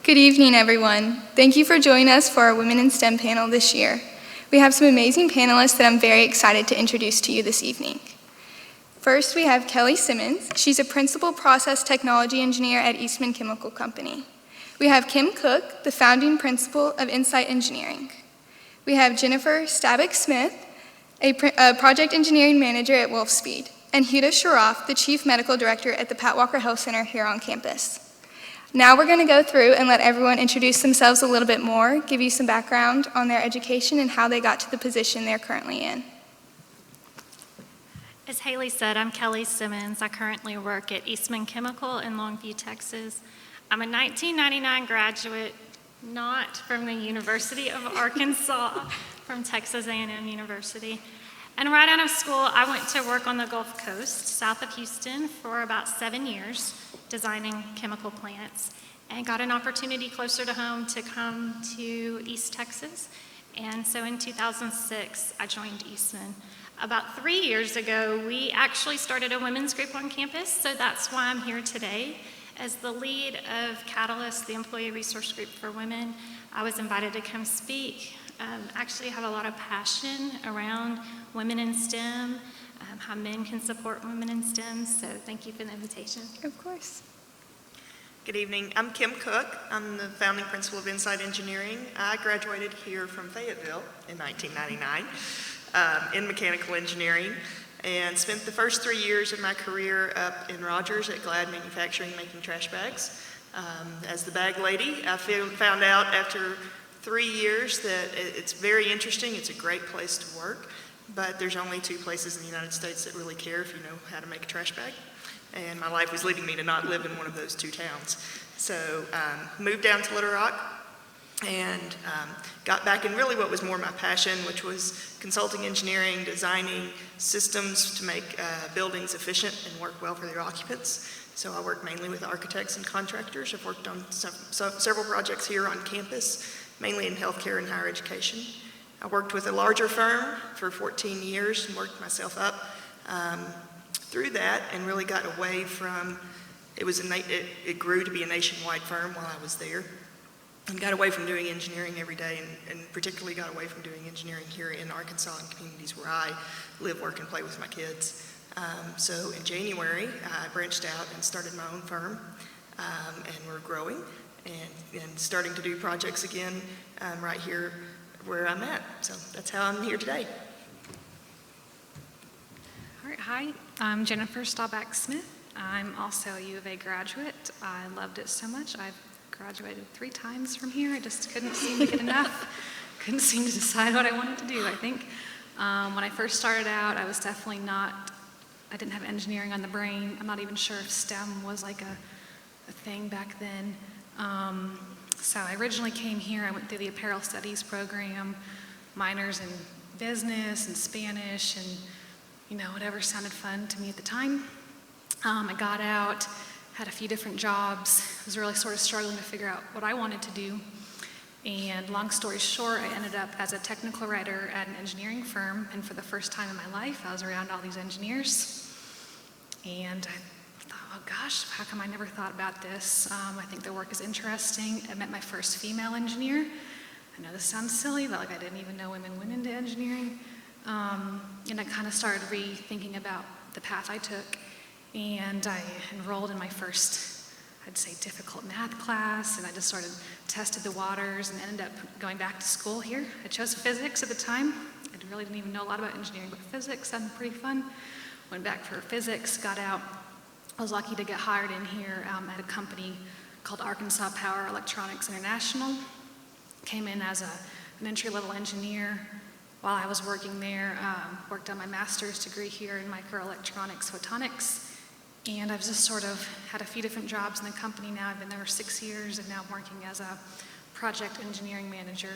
Good evening, everyone. Thank you for joining us for our Women in STEM panel this year. We have some amazing panelists that I'm very excited to introduce to you this evening. First, we have Kelly Simmons. She's a principal process technology engineer at Eastman Chemical Company. We have Kim Cook, the founding principal of Insight Engineering. We have Jennifer Stabick-Smith, a project engineering manager at Wolfspeed, and Huda Sharaff, the chief medical director at the Pat Walker Health Center here on campus. Now we're going to go through and let everyone introduce themselves a little bit more, give you some background on their education and how they got to the position they're currently in. As Haley said, I'm Kelly Simmons. I currently work at Eastman Chemical in Longview, Texas. I'm a 1999 graduate, not from the University of Arkansas, from Texas A&M University. And right out of school, I went to work on the Gulf Coast, south of Houston, for about 7 years, designing chemical plants, and got an opportunity closer to home to come to East Texas. And so in 2006, I joined Eastman. About 3 years ago, we actually started a women's group on campus, so that's why I'm here today. As the lead of Catalyst, the employee resource group for women, I was invited to come speak. Actually have a lot of passion around women in STEM, how men can support women in STEM, so thank you for the invitation. Of course. Good evening. I'm Kim Cook. I'm the founding principal of Insight Engineering. I graduated here from Fayetteville in 1999 in mechanical engineering, and spent the first 3 years of my career up in Rogers at Glad Manufacturing making trash bags. As the bag lady, I found out after 3 years that it's very interesting. It's a great place to work, but there's only 2 places in the United States that really care if you know how to make a trash bag. And my life was leading me to not live in one of those 2 towns. So moved down to Little Rock and got back in really what was more my passion, which was consulting engineering, designing systems to make buildings efficient and work well for their occupants. So I work mainly with architects and contractors. I've worked on several projects here on campus, mainly in healthcare and higher education. I worked with a larger firm for 14 years and worked myself up through that, and really got away from, it grew to be a nationwide firm while I was there, and got away from doing engineering every day, and particularly got away from doing engineering here in Arkansas and communities where I live, work, and play with my kids. So in January, I branched out and started my own firm, and we're growing and starting to do projects again right here where I'm at. So that's how I'm here today. All right, hi, I'm Jennifer Stabick-Smith. I'm also a U of A graduate. I loved it so much. I've graduated 3 times from here. I just couldn't seem to get enough. Couldn't seem to decide what I wanted to do, I think. When I first started out, I was definitely I didn't have engineering on the brain. I'm not even sure if STEM was like a thing back then. So I originally came here, I went through the apparel studies program, minors in business and Spanish and whatever sounded fun to me at the time. I got out, had a few different jobs, was really sort of struggling to figure out what I wanted to do. And long story short, I ended up as a technical writer at an engineering firm, and for the first time in my life, I was around all these engineers. And I thought, oh gosh, how come I never thought about this? I think the work is interesting. I met my first female engineer. I know this sounds silly, but I didn't even know women went into engineering. And I kind of started rethinking about the path I took, and I enrolled in my first, I'd say, difficult math class, and I just sort of tested the waters and ended up going back to school here. I chose physics at the time. I really didn't even know a lot about engineering, but physics sounded pretty fun. Went back for physics, got out. I was lucky to get hired in here at a company called Arkansas Power Electronics International. Came in as an entry-level engineer. While I was working there, worked on my master's degree here in microelectronics photonics, and I've just sort of had a few different jobs in the company now. I've been there 6 years, and now I'm working as a project engineering manager.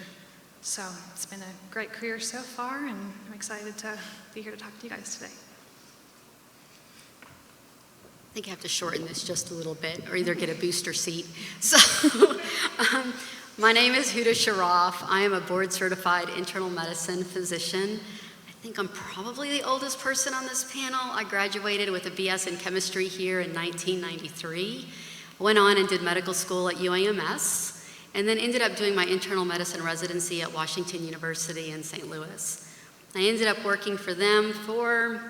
So it's been a great career so far, and I'm excited to be here to talk to you guys today. I think I have to shorten this just a little bit, or either get a booster seat. So, my name is Huda Sharaff. I am a board-certified internal medicine physician. I think I'm probably the oldest person on this panel. I graduated with a BS in chemistry here in 1993. Went on and did medical school at UAMS. and then ended up doing my internal medicine residency at Washington University in St. Louis. I ended up working for them for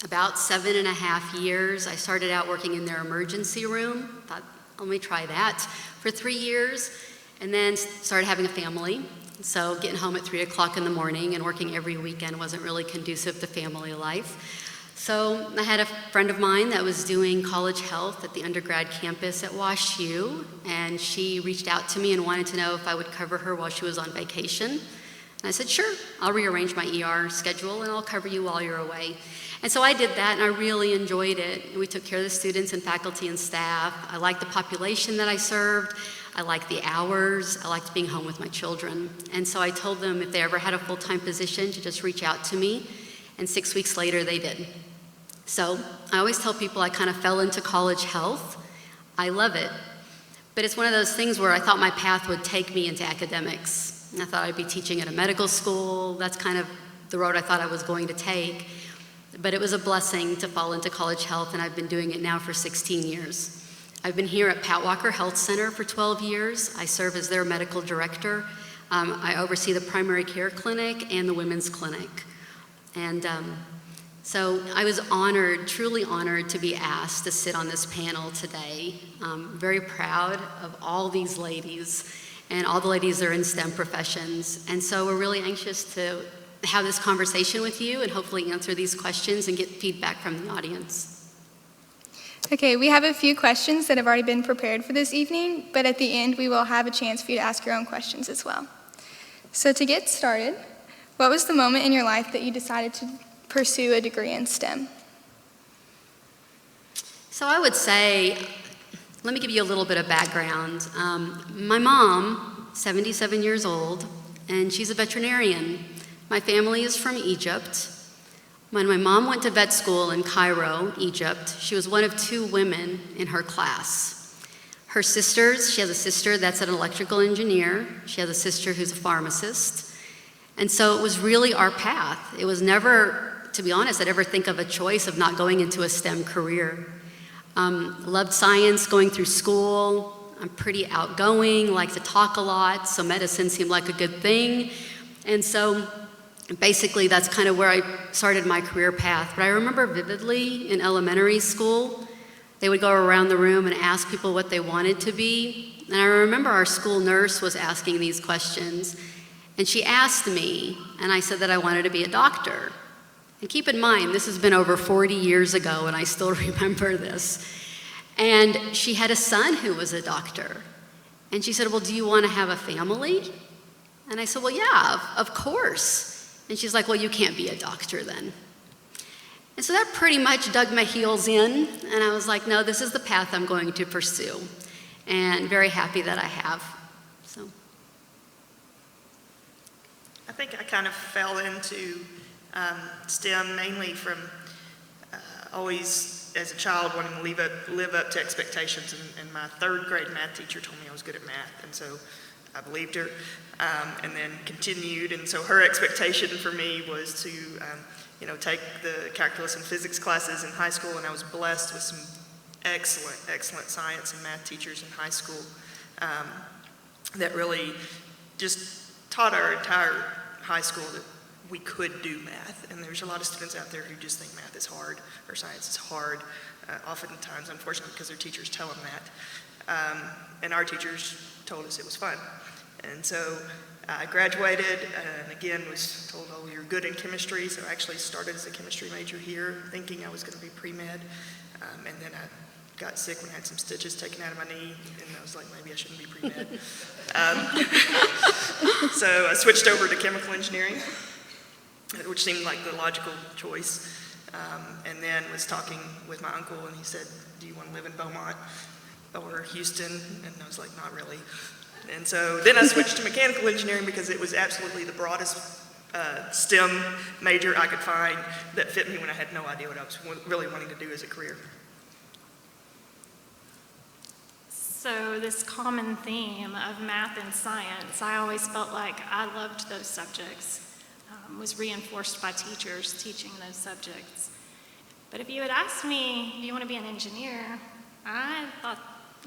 about 7.5 years. I started out working in their emergency room. Thought, let me try that for 3 years, and then started having a family. So getting home at 3 o'clock in the morning and working every weekend wasn't really conducive to family life. So I had a friend of mine that was doing college health at the undergrad campus at WashU, and she reached out to me and wanted to know if I would cover her while she was on vacation. And I said, sure, I'll rearrange my ER schedule and I'll cover you while you're away. And so I did that, and I really enjoyed it. We took care of the students and faculty and staff. I liked the population that I served. I liked the hours. I liked being home with my children. And so I told them if they ever had a full-time position to just reach out to me, and 6 weeks later they did. So I always tell people I kind of fell into college health. I love it. But it's one of those things where I thought my path would take me into academics. I thought I'd be teaching at a medical school. That's kind of the road I thought I was going to take. But it was a blessing to fall into college health, and I've been doing it now for 16 years. I've been here at Pat Walker Health Center for 12 years. I serve as their medical director. I oversee the primary care clinic and the women's clinic. And so I was honored, truly honored, to be asked to sit on this panel today. Very proud of all these ladies, and all the ladies that are in STEM professions. And so we're really anxious to have this conversation with you and hopefully answer these questions and get feedback from the audience. Okay, we have a few questions that have already been prepared for this evening, but at the end we will have a chance for you to ask your own questions as well. So to get started, what was the moment in your life that you decided to pursue a degree in STEM? So I would say, let me give you a little bit of background. My mom, 77 years old, and she's a veterinarian. My family is from Egypt. When my mom went to vet school in Cairo, Egypt, she was one of 2 women in her class. Her sisters, she has a sister that's an electrical engineer. She has a sister who's a pharmacist. And so it was really our path. It was never, to be honest, I'd ever think of a choice of not going into a STEM career. Loved science, going through school. I'm pretty outgoing, like to talk a lot, so medicine seemed like a good thing. And so basically, that's kind of where I started my career path. But I remember vividly in elementary school, they would go around the room and ask people what they wanted to be. And I remember our school nurse was asking these questions. And she asked me, and I said that I wanted to be a doctor. And keep in mind, this has been over 40 years ago, and I still remember this. And she had a son who was a doctor. And she said, well, do you want to have a family? And I said, well, yeah, of course. And she's like, well, you can't be a doctor then. And so that pretty much dug my heels in, and I was like, no, this is the path I'm going to pursue. And very happy that I have. So I think I kind of fell into STEM mainly from always, as a child, wanting to live up to expectations. And my 3rd grade math teacher told me I was good at math, and so I believed her, and then continued. And so her expectation for me was to, take the calculus and physics classes in high school, and I was blessed with some excellent science and math teachers in high school that really just taught our entire high school that we could do math. And there's a lot of students out there who just think math is hard or science is hard, oftentimes, unfortunately, because their teachers tell them that. And our teachers told us it was fun. And so I graduated and again was told, oh, you're good in chemistry. So I actually started as a chemistry major here thinking I was going to be pre-med. And then I got sick when I had some stitches taken out of my knee, and I was like, maybe I shouldn't be pre-med. So I switched over to chemical engineering, which seemed like the logical choice. And then was talking with my uncle, and he said, do you want to live in Beaumont or Houston? And I was like, not really. And so then I switched to mechanical engineering because it was absolutely the broadest STEM major I could find that fit me when I had no idea what I was really wanting to do as a career. So this common theme of math and science, I always felt like I loved those subjects, was reinforced by teachers teaching those subjects. But if you had asked me, do you want to be an engineer? I thought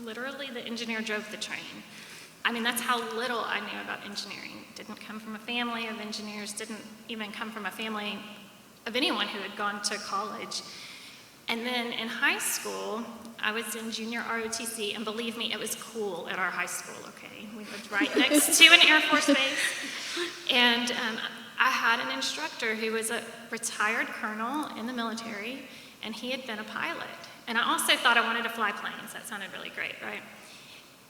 literally the engineer drove the train. I mean, that's how little I knew about engineering. Didn't come from a family of engineers, didn't even come from a family of anyone who had gone to college. And then in high school, I was in junior ROTC, and believe me, it was cool at our high school, okay? We lived right next to an Air Force base. And I had an instructor who was a retired colonel in the military, and he had been a pilot. And I also thought I wanted to fly planes. That sounded really great, right?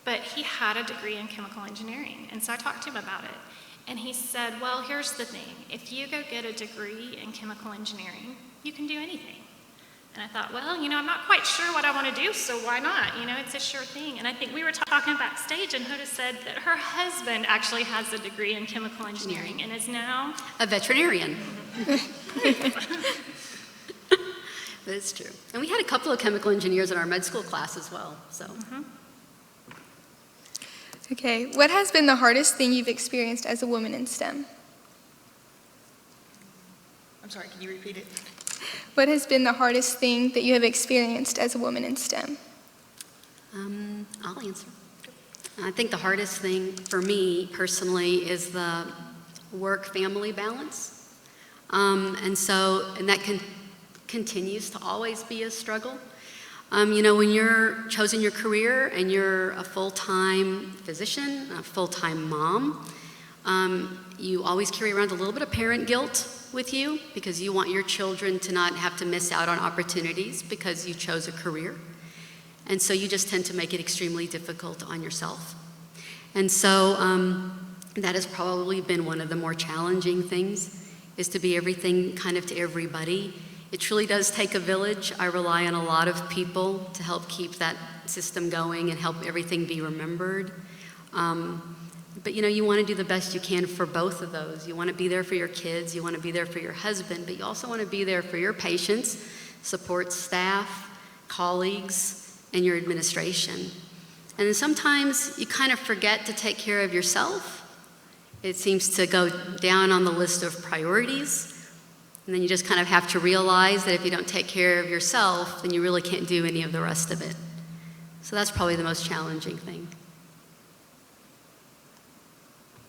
But he had a degree in chemical engineering, and so I talked to him about it. And he said, well, here's the thing. If you go get a degree in chemical engineering, you can do anything. And I thought, well, I'm not quite sure what I want to do, so why not? It's a sure thing. And I think we were talking backstage, and Huda said that her husband actually has a degree in chemical engineering and is now A veterinarian. That is true. And we had a couple of chemical engineers in our med school class as well, so. Okay, what has been the hardest thing you've experienced as a woman in STEM? I'm sorry, can you repeat it? What has been the hardest thing that you have experienced as a woman in STEM? I'll answer. I think the hardest thing for me personally is the work-family balance. And that continues to always be a struggle. When you're chosen your career and you're a full-time physician, a full-time mom, you always carry around a little bit of parent guilt with you because you want your children to not have to miss out on opportunities because you chose a career. And so you just tend to make it extremely difficult on yourself. And so that has probably been one of the more challenging things, is to be everything kind of to everybody. It truly does take a village. I rely on a lot of people to help keep that system going and help everything be remembered. But you want to do the best you can for both of those. You want to be there for your kids, you want to be there for your husband, but you also want to be there for your patients, support staff, colleagues, and your administration. And then sometimes you kind of forget to take care of yourself. It seems to go down on the list of priorities. And then you just kind of have to realize that if you don't take care of yourself, then you really can't do any of the rest of it. So that's probably the most challenging thing.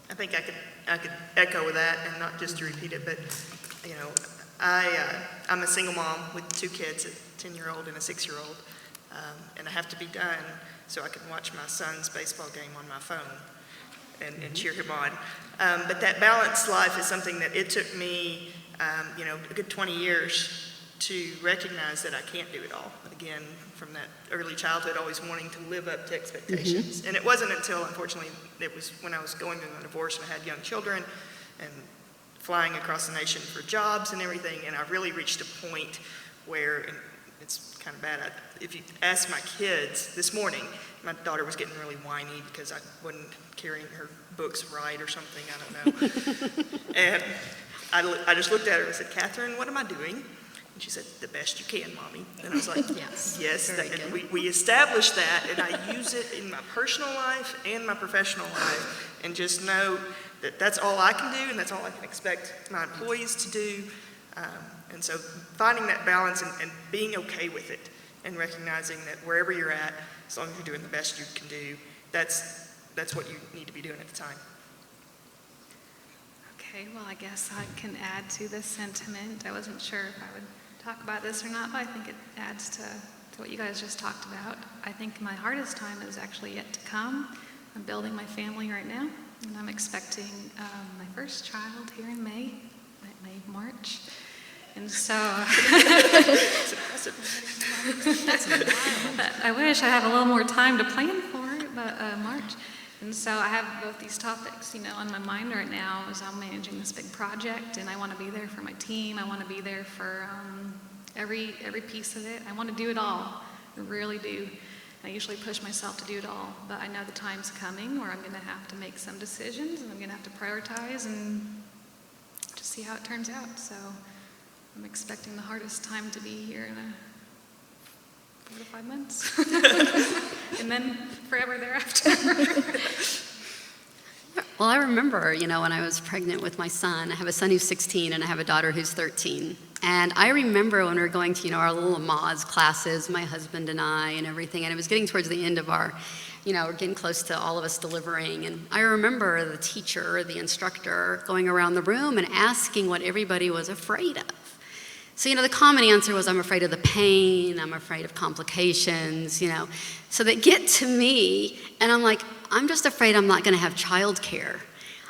I think I could echo that, and not just to repeat it, but I'm a single mom with 2 kids, a 10-year-old and a 6-year-old, and I have to be done so I can watch my son's baseball game on my phone and cheer him on. But that balanced life is something that it took me, a good 20 years to recognize that I can't do it all. But again, from that early childhood, always wanting to live up to expectations. And it wasn't until, unfortunately, it was when I was going through a divorce and I had young children and flying across the nation for jobs and everything, and I really reached a point where, and it's kind of bad, if you ask my kids this morning, my daughter was getting really whiny because I wasn't carrying her books right or something, I don't know. And I just looked at her and said, Catherine, what am I doing? And she said, the best you can, Mommy. And I was like, yes. And we established that, and I use it in my personal life and my professional life, and just know that that's all I can do, and that's all I can expect my employees to do. And so finding that balance and being okay with it, and recognizing that wherever you're at, as long as you're doing the best you can do, that's what you need to be doing at the time. Okay, well, I guess I can add to this sentiment. I wasn't sure if I would talk about this or not, but I think it adds to what you guys just talked about. I think my hardest time is actually yet to come. I'm building my family right now, and I'm expecting my first child here in March. And so I wish I had a little more time to plan for it, but March. And so I have both these topics, on my mind right now as I'm managing this big project, and I want to be there for my team. I want to be there for every piece of it. I want to do it all. I really do. I usually push myself to do it all, but I know the time's coming where I'm going to have to make some decisions, and I'm going to have to prioritize and just see how it turns out. So I'm expecting the hardest time to be here in 4 to 5 months, and then forever thereafter. Well, I remember, when I was pregnant with my son. I have a son who's 16 and I have a daughter who's 13. And I remember when we were going to, our little Moz classes, my husband and I and everything, and it was getting towards the end of our, we're getting close to all of us delivering. And I remember the teacher, the instructor, going around the room and asking what everybody was afraid of. So, the common answer was, I'm afraid of the pain, I'm afraid of complications, So they get to me, and I'm like, I'm just afraid I'm not going to have childcare.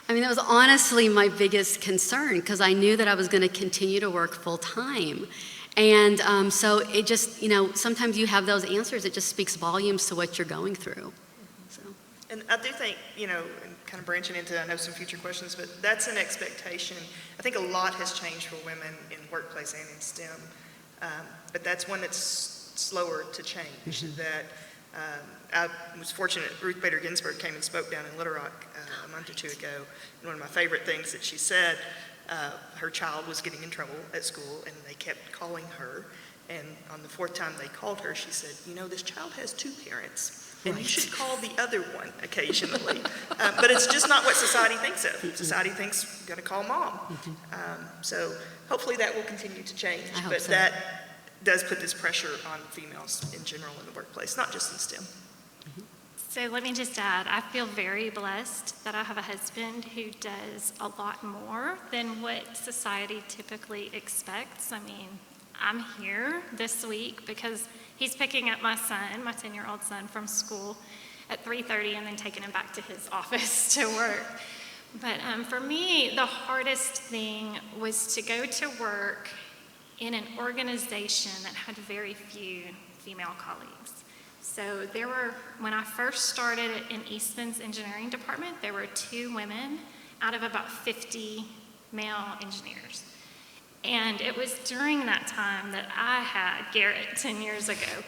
That was honestly my biggest concern, because I knew that I was going to continue to work full time. And so it just, sometimes you have those answers, it just speaks volumes to what you're going through. So. And I do think, and kind of branching into, I know some future questions, but that's an expectation. I think a lot has changed for women in workplace and in STEM, but that's one that's slower to change. That I was fortunate, Ruth Bader Ginsburg came and spoke down in Little Rock a month or two ago, and one of my favorite things that she said, her child was getting in trouble at school, and they kept calling her, and on the fourth time they called her, she said, this child has two parents. And you should call the other one occasionally. But it's just not what society thinks of. Society thinks, got to call mom. So hopefully that will continue to change. I hope But so. that does put this pressure on females in general in the workplace, not just in STEM. So let me just add, I feel very blessed that I have a husband who does a lot more than what society typically expects. I'm here this week because he's picking up my son, my 10-year-old son, from school at 3:30 and then taking him back to his office to work. But for me, the hardest thing was to go to work in an organization that had very few female colleagues. So when I first started in Eastman's engineering department, there were 2 women out of about 50 male engineers. And it was during that time that I had Garrett 10 years ago,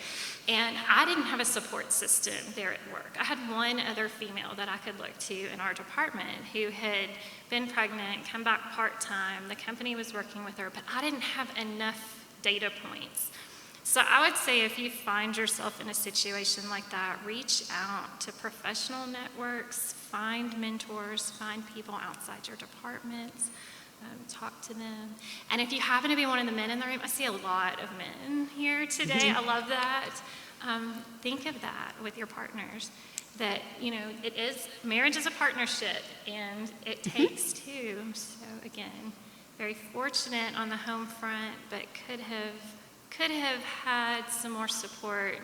and I didn't have a support system there at work. I had one other female that I could look to in our department who had been pregnant, come back part-time. The company was working with her, but I didn't have enough data points. So I would say if you find yourself in a situation like that, reach out to professional networks, find mentors, find people outside your departments. Talk to them. And if you happen to be one of the men in the room, I see a lot of men here today. I love that. Think of that with your partners. That, marriage is a partnership, and it takes two. So again, very fortunate on the home front, but could have had some more support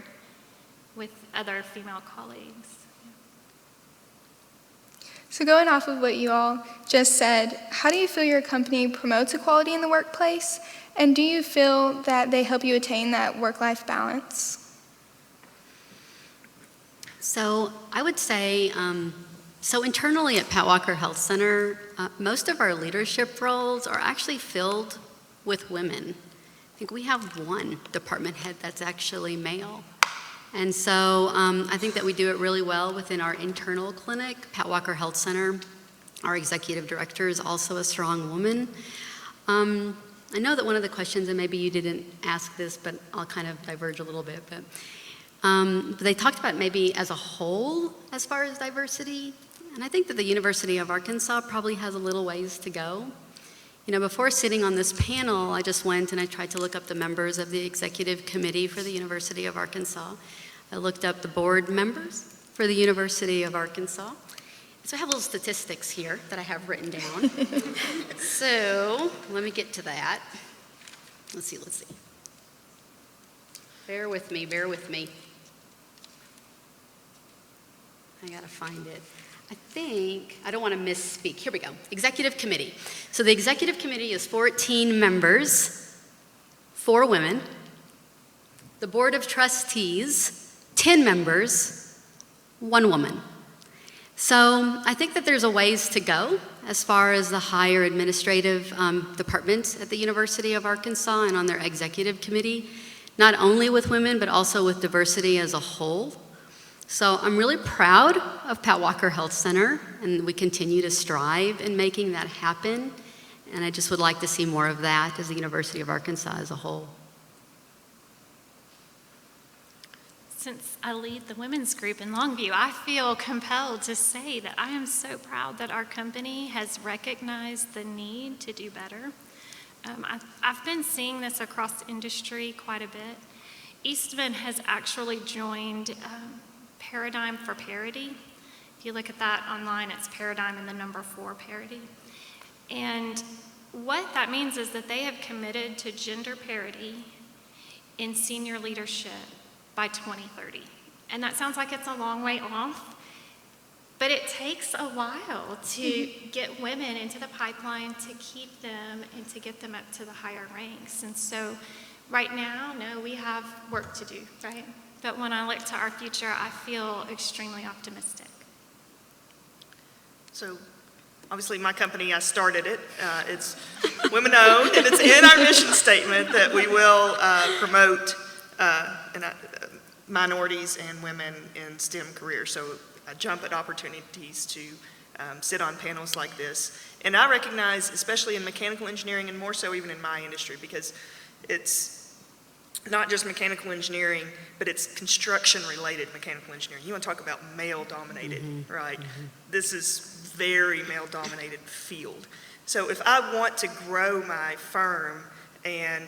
with other female colleagues. So going off of what you all just said, how do you feel your company promotes equality in the workplace? And do you feel that they help you attain that work-life balance? So I would say, so internally at Pat Walker Health Center, most of our leadership roles are actually filled with women. I think we have one department head that's actually male. And so I think that we do it really well within our internal clinic, Pat Walker Health Center. Our executive director is also a strong woman. I know that one of the questions, and maybe you didn't ask this, but I'll kind of diverge a little bit, but they talked about maybe as a whole as far as diversity. And I think that the University of Arkansas probably has a little ways to go. Before sitting on this panel, I just went and I tried to look up the members of the executive committee for the University of Arkansas. I looked up the board members for the University of Arkansas. So I have little statistics here that I have written down. So let me get to that. Let's see. Bear with me. I gotta find it. I don't want to misspeak. Here we go. Executive committee. So the executive committee is 14 members, 4 women. The board of trustees, 10 members, 1 woman. So I think that there's a ways to go as far as the higher administrative departments at the University of Arkansas and on their executive committee, not only with women, but also with diversity as a whole. So I'm really proud of Pat Walker Health Center, and we continue to strive in making that happen. And I just would like to see more of that as the University of Arkansas as a whole. Since I lead the women's group in Longview, I feel compelled to say that I am so proud that our company has recognized the need to do better. I've been seeing this across industry quite a bit. Eastman has actually joined Paradigm for Parity. If you look at that online, it's Paradigm and the number 4 parity. And what that means is that they have committed to gender parity in senior leadership by 2030. And that sounds like it's a long way off, but it takes a while to get women into the pipeline, to keep them, and to get them up to the higher ranks. And so right now, no, we have work to do, right? But when I look to our future, I feel extremely optimistic. So obviously my company, I started it. It's women-owned, and it's in our mission statement that we will promote minorities and women in STEM careers. So I jump at opportunities to sit on panels like this. And I recognize, especially in mechanical engineering and more so even in my industry, because it's not just mechanical engineering, but it's construction-related mechanical engineering. You want to talk about male-dominated, right? This is very male-dominated field. So if I want to grow my firm, and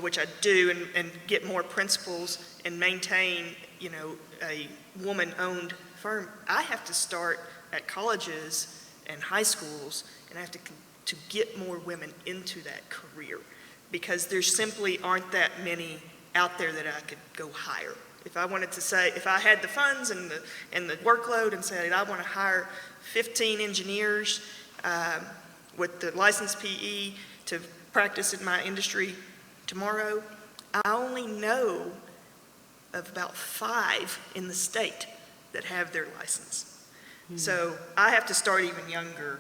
which I do, and get more principals and maintain, you know, a woman-owned firm, I have to start at colleges and high schools, and I have to get more women into that career, because there simply aren't that many out there that I could go hire. If I wanted to say, if I had the funds and the workload and said I want to hire 15 engineers with the licensed PE to practice in my industry tomorrow, I only know of about 5 in the state that have their license. So I have to start even younger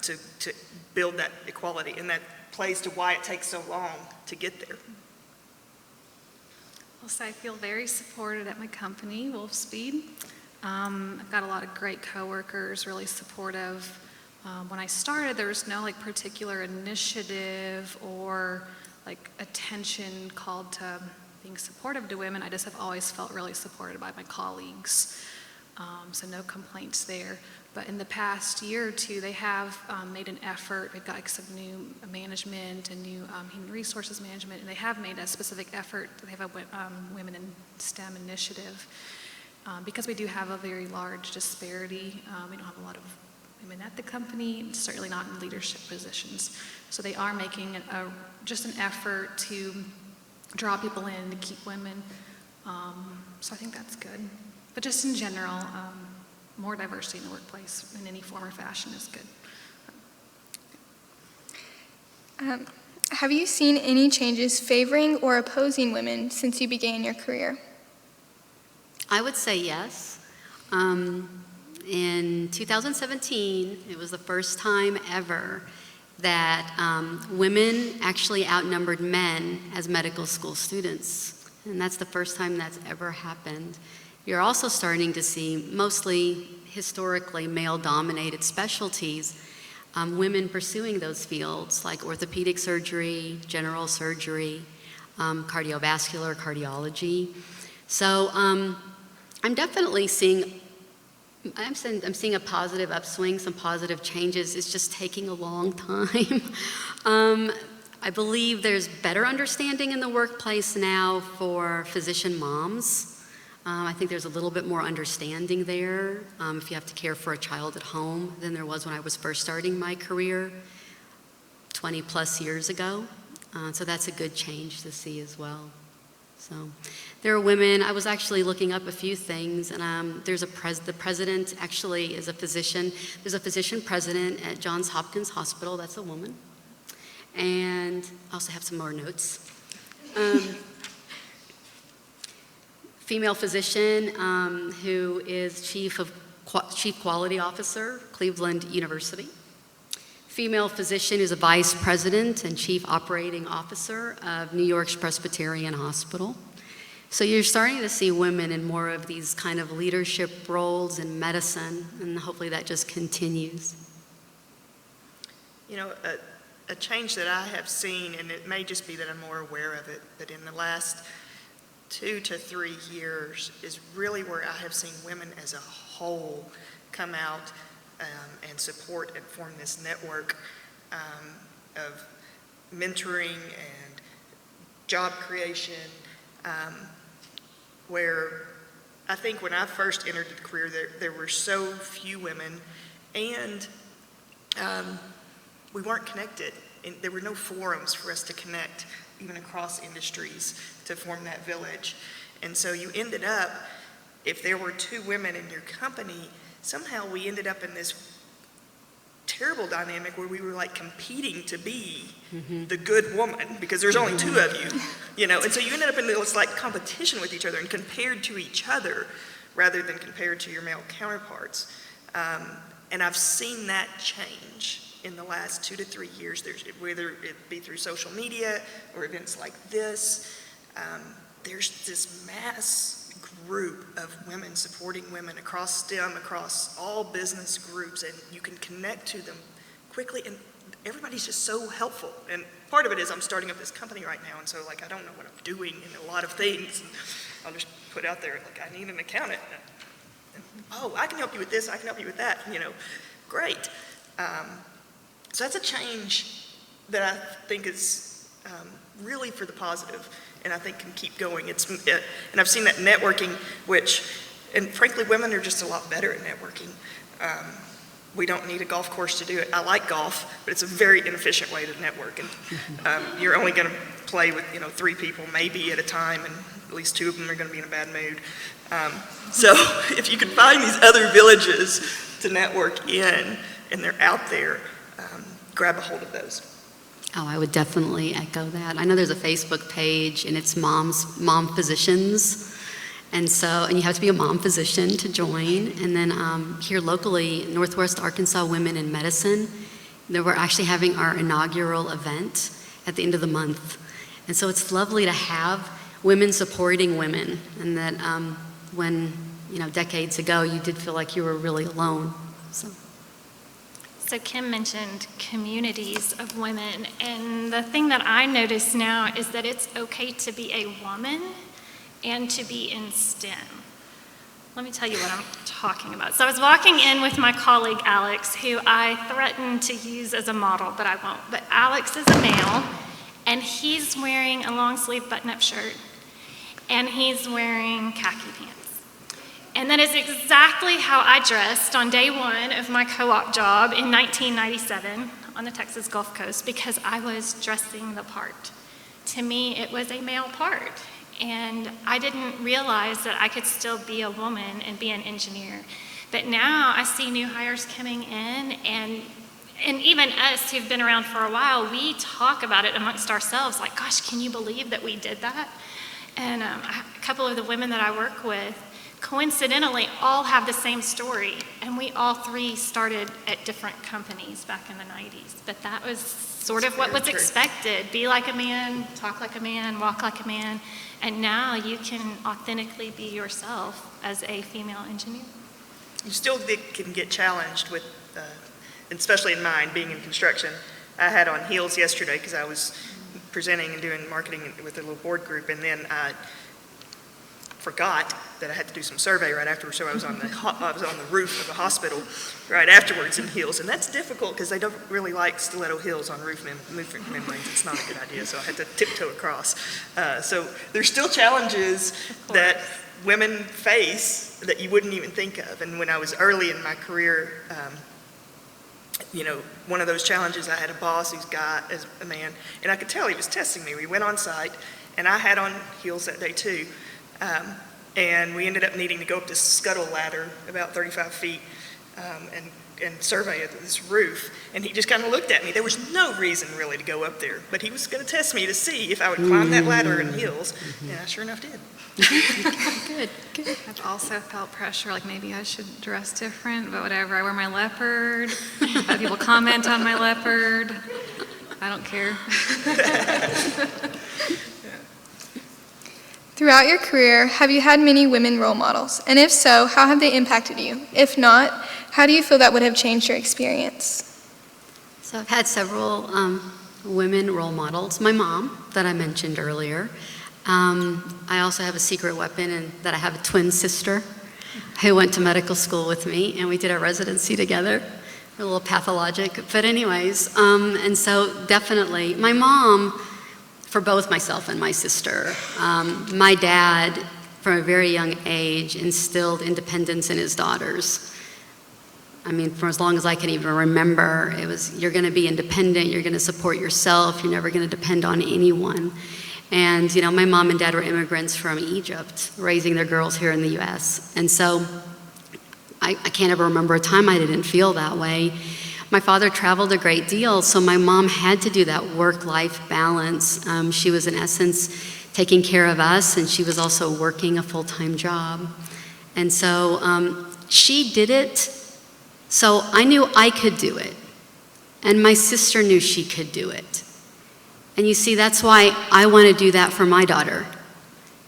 to build that equality, and that plays to why it takes so long to get there. So I feel very supported at my company, Wolfspeed. I've got a lot of great coworkers, really supportive. When I started, there was no like particular initiative or like attention called to being supportive to women. I just have always felt really supported by my colleagues. So no complaints there. But in the past year or two, they have made an effort. They've got like some new management and new human resources management, and they have made a specific effort. They have a Women in STEM initiative. Because we do have a very large disparity, we don't have a lot of women at the company, certainly not in leadership positions. So they are making just an effort to draw people in, to keep women. So I think that's good. But just in general, more diversity in the workplace in any form or fashion is good. Have you seen any changes favoring or opposing women since you began your career? I would say yes. In 2017, it was the first time ever that women actually outnumbered men as medical school students. And that's the first time that's ever happened. You're also starting to see mostly historically male-dominated specialties, women pursuing those fields like orthopedic surgery, general surgery, cardiovascular, cardiology. So I'm definitely seeing a positive upswing, some positive changes. It's just taking a long time. I believe there's better understanding in the workplace now for physician moms. I think there's a little bit more understanding there if you have to care for a child at home than there was when I was first starting my career 20 plus years ago. So that's a good change to see as well. So there are women. I was actually looking up a few things, and there's the president actually is a physician. There's a physician president at Johns Hopkins Hospital. That's a woman. And I also have some more notes. Female physician who is chief quality officer, Cleveland University. Female physician who's a vice president and chief operating officer of New York's Presbyterian Hospital. So you're starting to see women in more of these kind of leadership roles in medicine, and hopefully that just continues. You know, a change that I have seen, and it may just be that I'm more aware of it, but in the last 2 to 3 years is really where I have seen women as a whole come out and support and form this network of mentoring and job creation, where I think when I first entered the career, there were so few women, and we weren't connected. And there were no forums for us to connect, even across industries, to form that village. And so you ended up, if there were 2 women in your company, somehow we ended up in this terrible dynamic where we were like competing to be the good woman, because there's only 2 of you, you know, and so you ended up in this like competition with each other and compared to each other rather than compared to your male counterparts. And I've seen that change in the last 2 to 3 years. Whether it be through social media or events like this, there's this mass group of women supporting women across STEM, across all business groups, and you can connect to them quickly, and everybody's just so helpful. And part of it is I'm starting up this company right now, and so like I don't know what I'm doing in a lot of things. And I'll just put out there, like, I need an accountant. And, oh, I can help you with this, I can help you with that, you know, great. So that's a change that I think is really for the positive, and I think can keep going. And I've seen that networking, and frankly, women are just a lot better at networking. We don't need a golf course to do it. I like golf, but it's a very inefficient way to network, and you're only going to play with 3 people maybe at a time, and at least 2 of them are going to be in a bad mood. So if you can find these other villages to network in, and they're out there, grab a hold of those. Oh, I would definitely echo that. I know there's a Facebook page, and it's mom physicians. And you have to be a mom physician to join. And then here locally, Northwest Arkansas Women in Medicine, we're actually having our inaugural event at the end of the month. And so it's lovely to have women supporting women, and that when, decades ago, you did feel like you were really alone. So Kim mentioned communities of women, and the thing that I notice now is that it's okay to be a woman and to be in STEM. Let me tell you what I'm talking about. So I was walking in with my colleague Alex, who I threatened to use as a model, but I won't. But Alex is a male, and he's wearing a long sleeve button-up shirt, and he's wearing khaki pants. And that is exactly how I dressed on day 1 of my co-op job in 1997 on the Texas Gulf Coast, because I was dressing the part. To me, it was a male part. And I didn't realize that I could still be a woman and be an engineer. But now I see new hires coming in, and even us who've been around for a while, we talk about it amongst ourselves, like, gosh, can you believe that we did that? And a couple of the women that I work with, coincidentally, all have the same story, and we all 3 started at different companies back in the 90s, but that was sort of what was expected. Be like a man, talk like a man, walk like a man, and now you can authentically be yourself as a female engineer. You still can get challenged with, especially in mine, being in construction. I had on heels yesterday because I was presenting and doing marketing with a little board group, and then I forgot that I had to do some survey right afterwards, so I was on the roof of the hospital right afterwards in heels, and that's difficult because they don't really like stiletto heels on roof membranes. It's not a good idea, so I had to tiptoe across. So there's still challenges that women face that you wouldn't even think of. And when I was early in my career, one of those challenges, I had a boss who's as a man, and I could tell he was testing me. We went on site, and I had on heels that day too. And we ended up needing to go up this scuttle ladder about 35 feet and survey this roof. And he just kind of looked at me. There was no reason really to go up there, but he was going to test me to see if I would climb that ladder in heels. And I sure enough did. Good. I've also felt pressure, like maybe I should dress different, but whatever. I wear my leopard. Have people comment on my leopard. I don't care. Throughout your career, have you had many women role models? And if so, how have they impacted you? If not, how do you feel that would have changed your experience? So I've had several women role models. My mom, that I mentioned earlier. I also have a secret weapon in that I have a twin sister who went to medical school with me, and we did our residency together. a little pathologic. But anyways, and so definitely, my mom, for both myself and my sister, my dad, from a very young age, instilled independence in his daughters. I mean, for as long as I can even remember, it was, you're going to be independent, you're going to support yourself, you're never going to depend on anyone. And, you know, my mom and dad were immigrants from Egypt, raising their girls here in the U.S. And so I can't ever remember a time I didn't feel that way. My father traveled a great deal, so my mom had to do that work-life balance. She was, in essence, taking care of us, and she was also working a full-time job. And so she did it, so I knew I could do it. And my sister knew she could do it. And you see, that's why I want to do that for my daughter.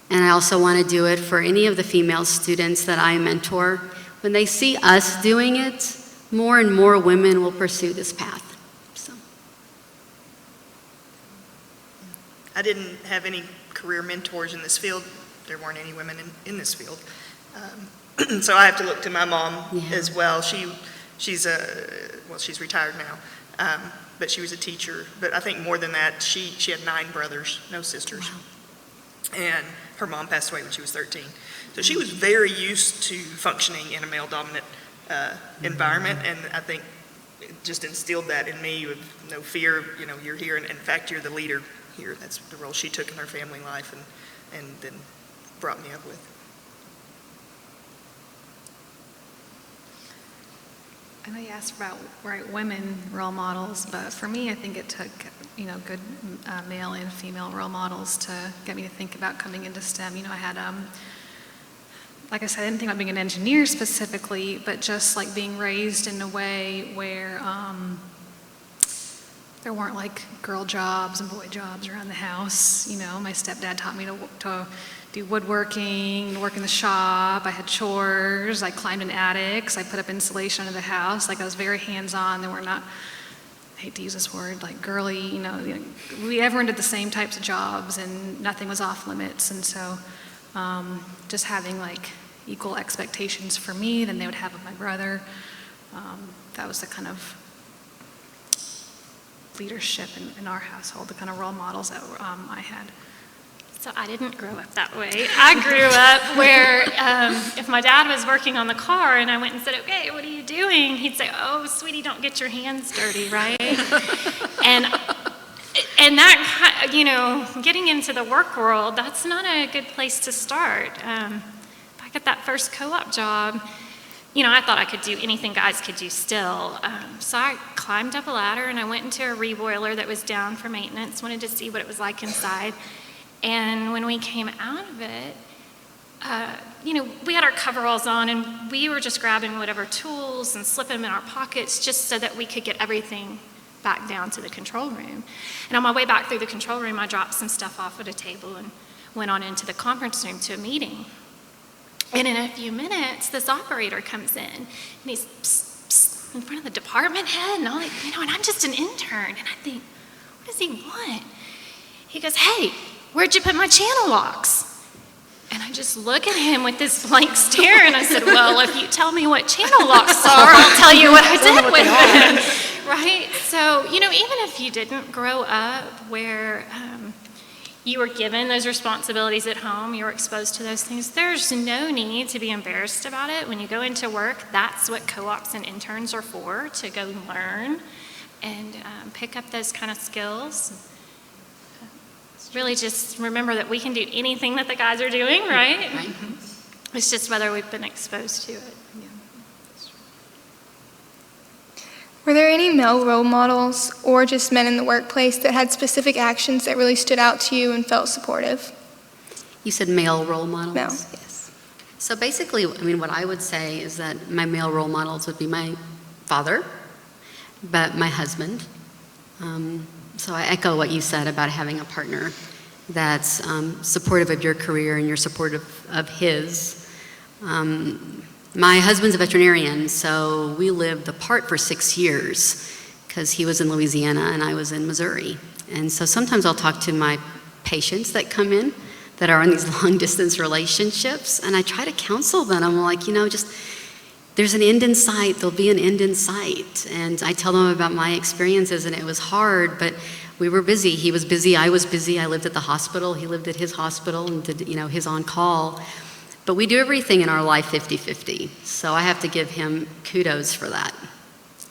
And I also want to do it for any of the female students that I mentor. When they see us doing it, more and more women will pursue this path. So. I didn't have any career mentors in this field. There weren't any women in this field. So I have to look to my mom as well. She's retired now, but she was a teacher. But I think more than that, she had 9 brothers, no sisters. Wow. And her mom passed away when she was 13. So she was very used to functioning in a male-dominant environment, and I think it just instilled that in me with no fear. You know, you're here, and in fact, you're the leader here. That's the role she took in her family life and then brought me up with. I know you asked about women role models, but for me, I think it took, you know, good male and female role models to get me to think about coming into STEM. You know, I had, like I said, I didn't think about being an engineer specifically, but just like being raised in a way where there weren't like girl jobs and boy jobs around the house. You know, my stepdad taught me to do woodworking, work in the shop. I had chores. I climbed in attics. I put up insulation under the house. Like, I was very hands-on. There were not, I hate to use this word, like girly, you know, everyone did the same types of jobs and nothing was off limits. And so just having like equal expectations for me than they would have of my brother, that was the kind of leadership in our household, the kind of role models that I had. So I didn't grow up that way. I grew up where if my dad was working on the car and I went and said, okay, what are you doing? He'd say, oh, sweetie, don't get your hands dirty, right? and that, you know, getting into the work world, that's not a good place to start. Back at that first co-op job, you know, I thought I could do anything guys could do still. So I climbed up a ladder and I went into a reboiler that was down for maintenance, wanted to see what it was like inside. And when we came out of it, you know, we had our coveralls on and we were just grabbing whatever tools and slipping them in our pockets just so that we could get everything back down to the control room. And on my way back through the control room, I dropped some stuff off at a table and went on into the conference room to a meeting. And in a few minutes, this operator comes in and he's psst, psst, in front of the department head and all that, you know, and I'm just an intern. And I think, what does he want? He goes, hey, where'd you put my channel locks? And I just look at him with this blank stare and I said, well, if you tell me what channel locks are, I'll tell you what I did with them, right? So, you know, even if you didn't grow up where you were given those responsibilities at home, you were exposed to those things, there's no need to be embarrassed about it. When you go into work, that's what co-ops and interns are for, to go learn and pick up those kind of skills. Really just remember that we can do anything that the guys are doing, right? Right. It's just whether we've been exposed to it. Yeah. Were there any male role models or just men in the workplace that had specific actions that really stood out to you and felt supportive? You said male role models? Male, yes. So basically, I mean, what I would say is that my male role models would be my father, but my husband. So I echo what you said about having a partner that's supportive of your career and you're supportive of his. My husband's a veterinarian, so we lived apart for 6 years because he was in Louisiana and I was in Missouri. And so sometimes I'll talk to my patients that come in that are in these long distance relationships and I try to counsel them. I'm like, you know, just there's an end in sight. There'll be an end in sight. And I tell them about my experiences, and it was hard, but we were busy. He was busy. I was busy. I lived at the hospital. He lived at his hospital and did, his on-call. But we do everything in our life 50-50. So I have to give him kudos for that.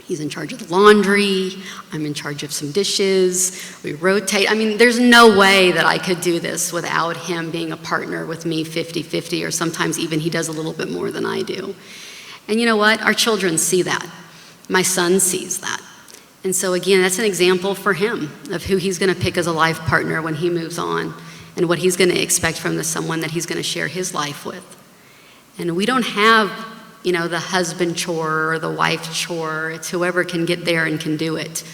He's in charge of the laundry. I'm in charge of some dishes. We rotate. I mean, there's no way that I could do this without him being a partner with me 50-50, or sometimes even he does a little bit more than I do. And you know what? Our children see that. My son sees that. And so again, that's an example for him of who he's going to pick as a life partner when he moves on, and what he's going to expect from someone that he's going to share his life with. And we don't have the husband chore or the wife chore. It's whoever can get there and can do it.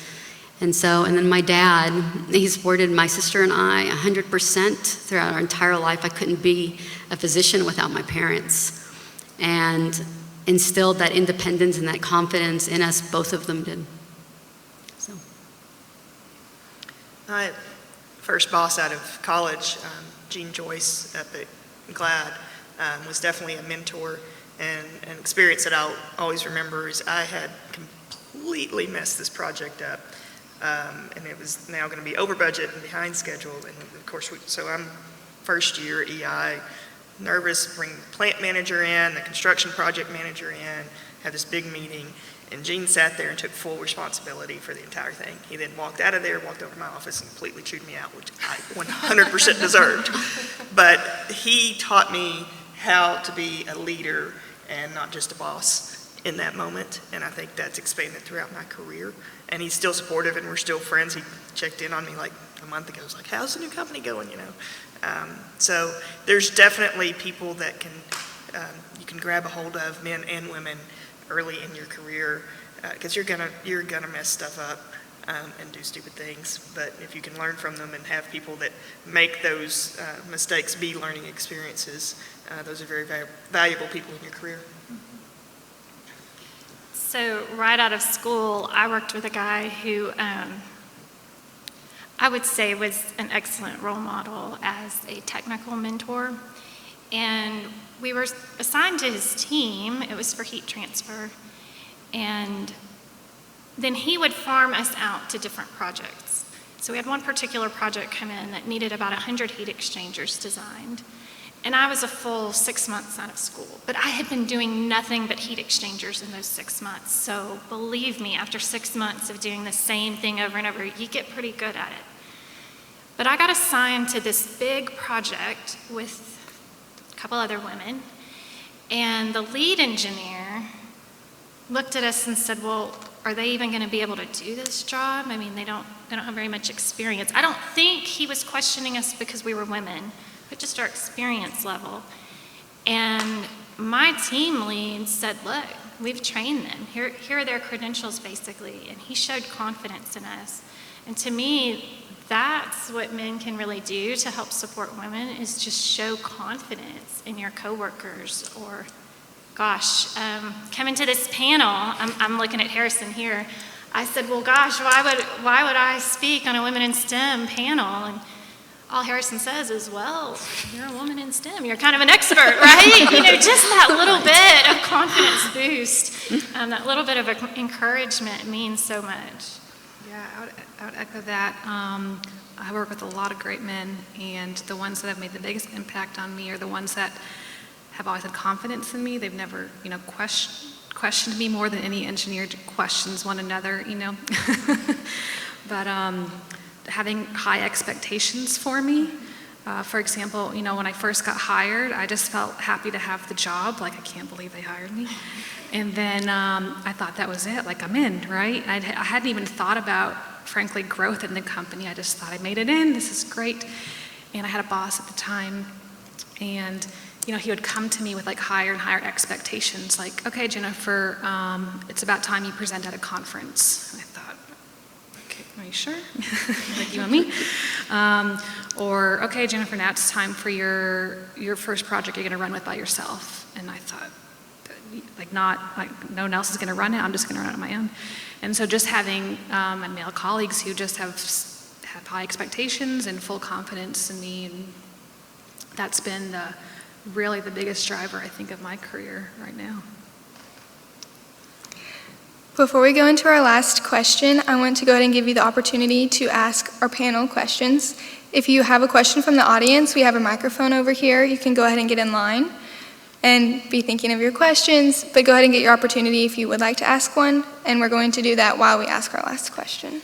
And then my dad, he supported my sister and I 100% throughout our entire life. I couldn't be a physician without my parents. And instilled that independence and that confidence in us, both of them did. So. My first boss out of college, Jean Joyce up at GLAD, was definitely a mentor. And an experience that I'll always remember is I had completely messed this project up, and it was now going to be over budget and behind schedule. And of course, so I'm first year EI, nervous, bring the plant manager in, the construction project manager in, had this big meeting, and Gene sat there and took full responsibility for the entire thing. He then walked out of there, walked over to my office, and completely chewed me out, which I 100% deserved. But he taught me how to be a leader and not just a boss in that moment, and I think that's expanded throughout my career. And he's still supportive, and we're still friends. He checked in on me like a month ago. He was like, "How's the new company going?" So there's definitely people that you can grab a hold of, men and women, early in your career, because you're gonna mess stuff up and do stupid things. But if you can learn from them and have people that make those mistakes be learning experiences, those are very valuable people in your career. So right out of school, I worked with a guy who I would say was an excellent role model as a technical mentor. And we were assigned to his team. It was for heat transfer. And then he would farm us out to different projects. So we had one particular project come in that needed about 100 heat exchangers designed. And I was a full 6 months out of school, but I had been doing nothing but heat exchangers in those 6 months. So believe me, after 6 months of doing the same thing over and over, you get pretty good at it. But I got assigned to this big project with a couple other women, and the lead engineer looked at us and said, "Well, are they even going to be able to do this job? I mean, they don't have very much experience." I don't think he was questioning us because we were women, but just our experience level. And my team lead said, "Look, we've trained them. Here are their credentials, basically." And he showed confidence in us. And to me, that's what men can really do to help support women, is just show confidence in your coworkers. Or, gosh, coming to this panel, I'm looking at Harrison here. I said, "Well, gosh, why would I speak on a Women in STEM panel?" And all Harrison says is, "Well, you're a woman in STEM. You're kind of an expert, right?" Just that little bit of confidence boost, that little bit of encouragement means so much. Yeah, I would echo that. I work with a lot of great men, and the ones that have made the biggest impact on me are the ones that have always had confidence in me. They've never, questioned me more than any engineer questions one another, But having high expectations for me. For example, when I first got hired, I just felt happy to have the job. Like, I can't believe they hired me. And then I thought that was it. Like, I'm in, right? I hadn't even thought about, frankly, growth in the company. I just thought I made it in. This is great. And I had a boss at the time, and he would come to me with like higher and higher expectations. Like, "Okay, Jennifer, it's about time you present at a conference." And I thought, "Okay, are you sure?" Like you and me. Or, "Okay, Jennifer, now it's time for your first project you're going to run with by yourself." And I thought, no one else is going to run it. I'm just going to run it on my own. And so just having my male colleagues who just have high expectations and full confidence in me, and that's been really the biggest driver, I think, of my career right now. Before we go into our last question, I want to go ahead and give you the opportunity to ask our panel questions. If you have a question from the audience, we have a microphone over here. You can go ahead and get in line and be thinking of your questions, but go ahead and get your opportunity if you would like to ask one, and we're going to do that while we ask our last question.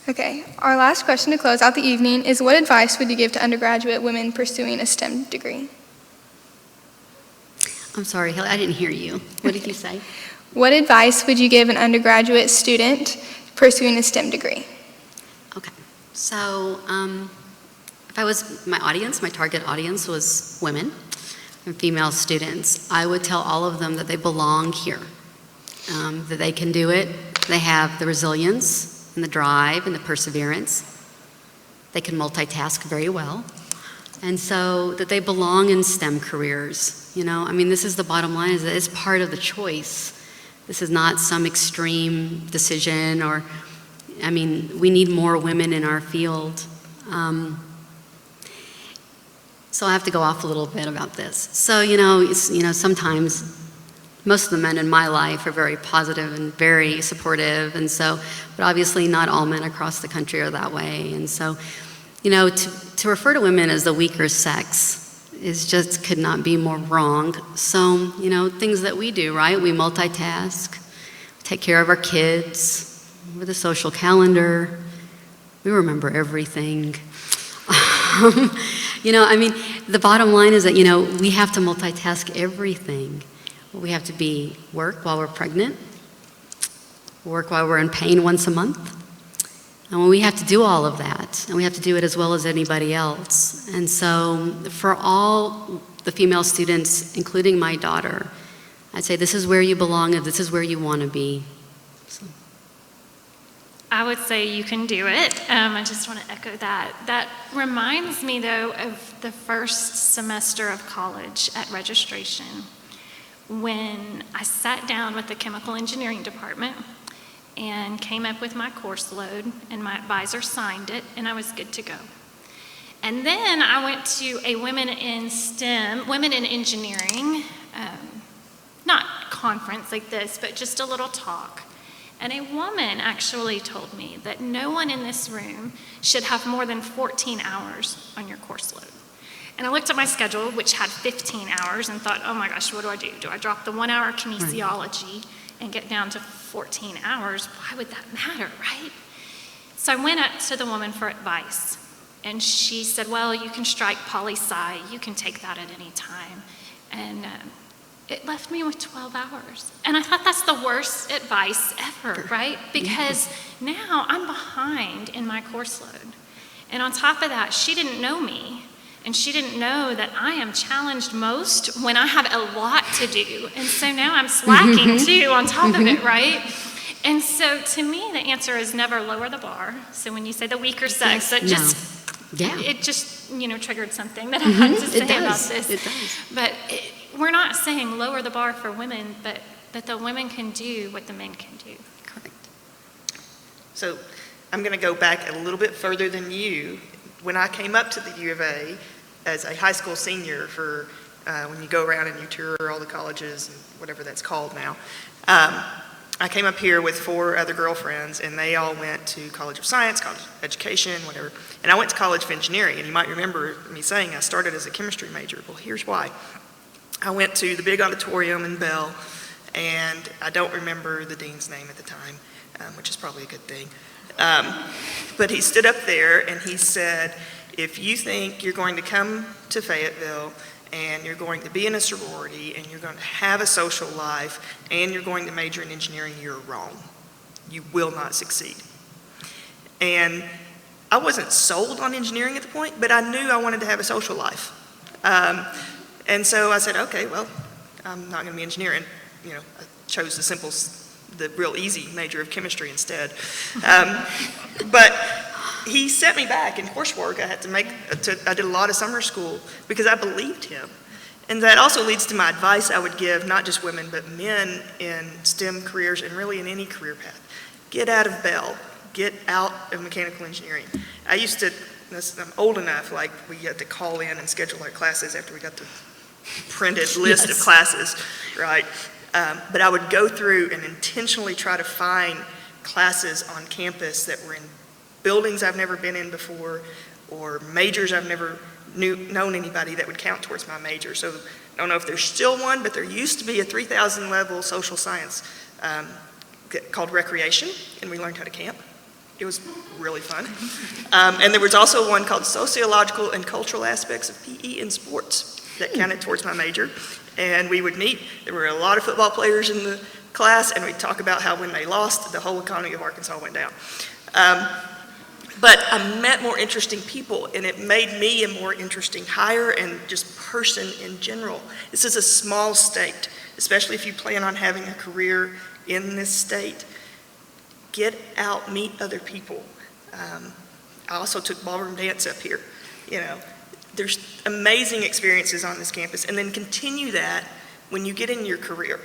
Okay, our last question to close out the evening is, what advice would you give to undergraduate women pursuing a STEM degree? I'm sorry, I didn't hear you. What did you say? What advice would you give an undergraduate student pursuing a STEM degree? Okay, so if I was my audience, my target audience was women and female students, I would tell all of them that they belong here, that they can do it. They have the resilience and the drive and the perseverance. They can multitask very well. And so that they belong in STEM careers. You know, I mean, this is the bottom line, is that it's part of the choice. This is not some extreme decision or, I mean, we need more women in our field. So I have to go off a little bit about this. So, sometimes most of the men in my life are very positive and very supportive, and so, but obviously not all men across the country are that way. And so, to refer to women as the weaker sex could not be more wrong. So, things that we do, right? We multitask, take care of our kids, with a social calendar, we remember everything. The bottom line is that, we have to multitask everything. We have to work while we're pregnant, work while we're in pain once a month. And we have to do all of that, and we have to do it as well as anybody else. And so for all the female students, including my daughter, I'd say this is where you belong and this is where you want to be. So. I would say you can do it. I just want to echo that. That reminds me, though, of the first semester of college at registration, when I sat down with the chemical engineering department and came up with my course load, and my advisor signed it, and I was good to go. And then I went to a Women in STEM, Women in Engineering, not conference like this, but just a little talk. And a woman actually told me that no one in this room should have more than 14 hours on your course load. And I looked at my schedule, which had 15 hours, and thought, oh my gosh, what do I do? Do I drop the 1 hour kinesiology and get down to 14 hours? Why would that matter, right? So I went up to the woman for advice, and she said, well, you can strike poli-sci, you can take that at any time. And it left me with 12 hours. And I thought that's the worst advice ever, right? Because now I'm behind in my course load. And on top of that, she didn't know me. And she didn't know that I am challenged most when I have a lot to do. And so now I'm slacking too on top of it, right? And so to me, the answer is never lower the bar. So when you say the weaker sex, that it just triggered something that I had to say about this. It does. But we're not saying lower the bar for women, but that the women can do what the men can do. Correct. So I'm going to go back a little bit further than you. When I came up to the U of A as a high school senior for when you go around and you tour all the colleges and whatever that's called now, I came up here with 4 other girlfriends, and they all went to College of Science, College of Education, whatever. And I went to College of Engineering, and you might remember me saying I started as a chemistry major. Well, here's why. I went to the big auditorium in Bell, and I don't remember the dean's name at the time, which is probably a good thing. But he stood up there and he said, if you think you're going to come to Fayetteville and you're going to be in a sorority and you're going to have a social life and you're going to major in engineering, you're wrong. You will not succeed. And I wasn't sold on engineering at the point, but I knew I wanted to have a social life. And so I said, okay, well, I'm not going to be engineering. I chose the real easy major of chemistry instead. But he set me back in coursework. I did a lot of summer school because I believed him. And that also leads to my advice I would give not just women, but men in STEM careers and really in any career path. Get out of Bell. Get out of mechanical engineering. I'm old enough, like we had to call in and schedule our classes after we got the printed list of classes, right? But I would go through and intentionally try to find classes on campus that were in buildings I've never been in before, or majors I've never known anybody that would count towards my major. So I don't know if there's still one, but there used to be a 3,000 level social science called recreation, and we learned how to camp. It was really fun. And there was also one called sociological and cultural aspects of PE and sports that counted towards my major. And we would meet. There were a lot of football players in the class, and we'd talk about how when they lost, the whole economy of Arkansas went down. But I met more interesting people, and it made me a more interesting hire and just person in general. This is a small state, especially if you plan on having a career in this state. Get out, meet other people. I also took ballroom dance up here. You know, there's amazing experiences on this campus, and then continue that when you get in your career.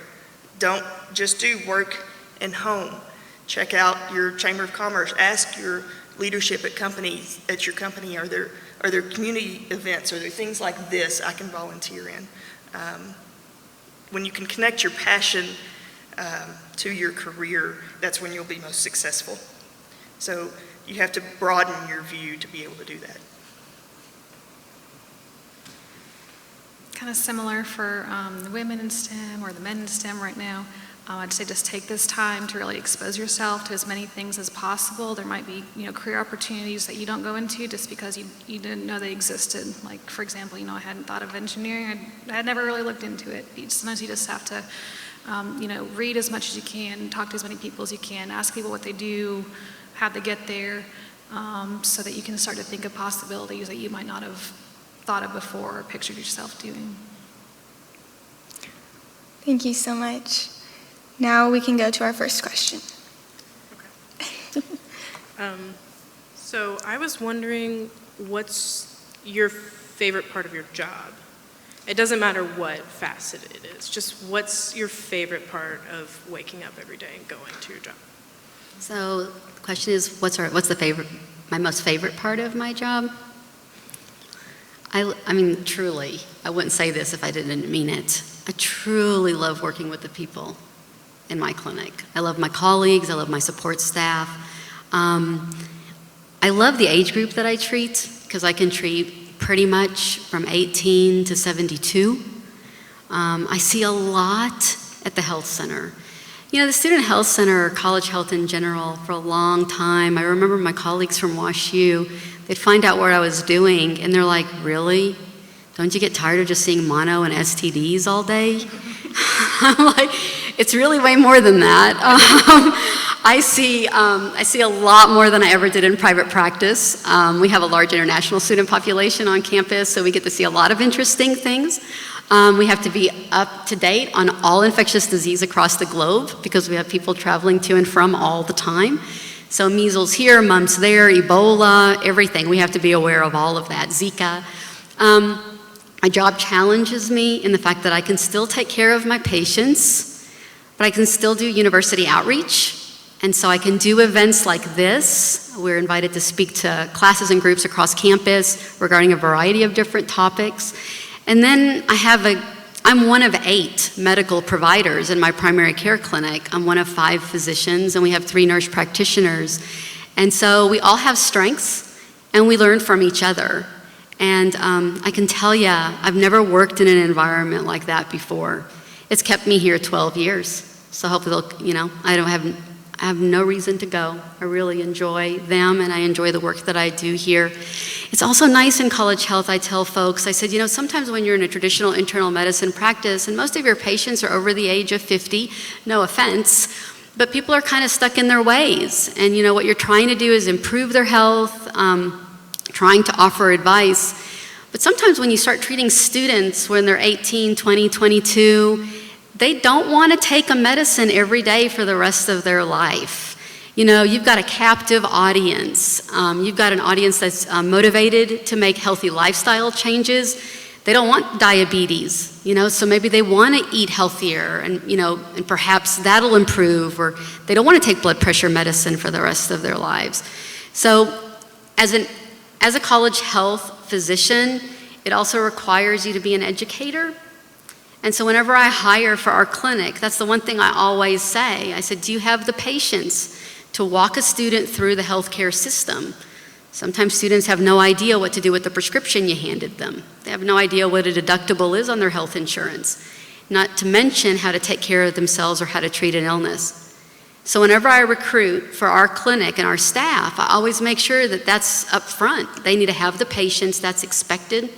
Don't just do work and home. Check out your Chamber of Commerce. Ask your leadership at your company, are there community events, are there things like this I can volunteer in? When you can connect your passion to your career, that's when you'll be most successful. So you have to broaden your view to be able to do that. Kind of similar for the women in STEM or the men in STEM right now. I'd say just take this time to really expose yourself to as many things as possible. There might be, career opportunities that you don't go into just because you didn't know they existed. Like, for example, I hadn't thought of engineering. I had never really looked into it. Sometimes you just have to, read as much as you can, talk to as many people as you can, ask people what they do, how they get there, so that you can start to think of possibilities that you might not have thought of before or pictured yourself doing. Thank you so much. Now we can go to our first question. So I was wondering, what's your favorite part of your job? It doesn't matter what facet it is, just what's your favorite part of waking up every day and going to your job? So the question is, what's my most favorite part of my job? I mean, truly, I wouldn't say this if I didn't mean it. I truly love working with the people in my clinic. I love my colleagues, I love my support staff. I love the age group that I treat, because I can treat pretty much from 18 to 72. I see a lot at the health center. The Student Health Center, or College Health in general, for a long time, I remember my colleagues from WashU, they'd find out what I was doing, and they're like, really? Don't you get tired of just seeing mono and STDs all day? I'm like, it's really way more than that. I see a lot more than I ever did in private practice. We have a large international student population on campus, so we get to see a lot of interesting things. We have to be up to date on all infectious disease across the globe, because we have people traveling to and from all the time. So measles here, mumps there, Ebola, everything. We have to be aware of all of that, Zika. My job challenges me in the fact that I can still take care of my patients, but I can still do university outreach. And so I can do events like this. We're invited to speak to classes and groups across campus regarding a variety of different topics. And then I'm one of 8 medical providers in my primary care clinic. I'm one of 5 physicians, and we have 3 nurse practitioners. And so we all have strengths, and we learn from each other. And I can tell you, I've never worked in an environment like that before. It's kept me here 12 years. So hopefully I have no reason to go. I really enjoy them, and I enjoy the work that I do here. It's also nice in College Health, I tell folks, I said, sometimes when you're in a traditional internal medicine practice, and most of your patients are over the age of 50, no offense, but people are kind of stuck in their ways. And what you're trying to do is improve their health, trying to offer advice. But sometimes when you start treating students when they're 18, 20, 22, they don't want to take a medicine every day for the rest of their life. You've got a captive audience. You've got an audience that's motivated to make healthy lifestyle changes. They don't want diabetes, so maybe they want to eat healthier, and perhaps that'll improve, or they don't want to take blood pressure medicine for the rest of their lives. So as a college health physician, it also requires you to be an educator. And so whenever I hire for our clinic, that's the one thing I always say. I said, do you have the patience to walk a student through the healthcare system? Sometimes students have no idea what to do with the prescription you handed them. They have no idea what a deductible is on their health insurance, not to mention how to take care of themselves or how to treat an illness. So whenever I recruit for our clinic and our staff, I always make sure that that's up front. They need to have the patience. That's expected,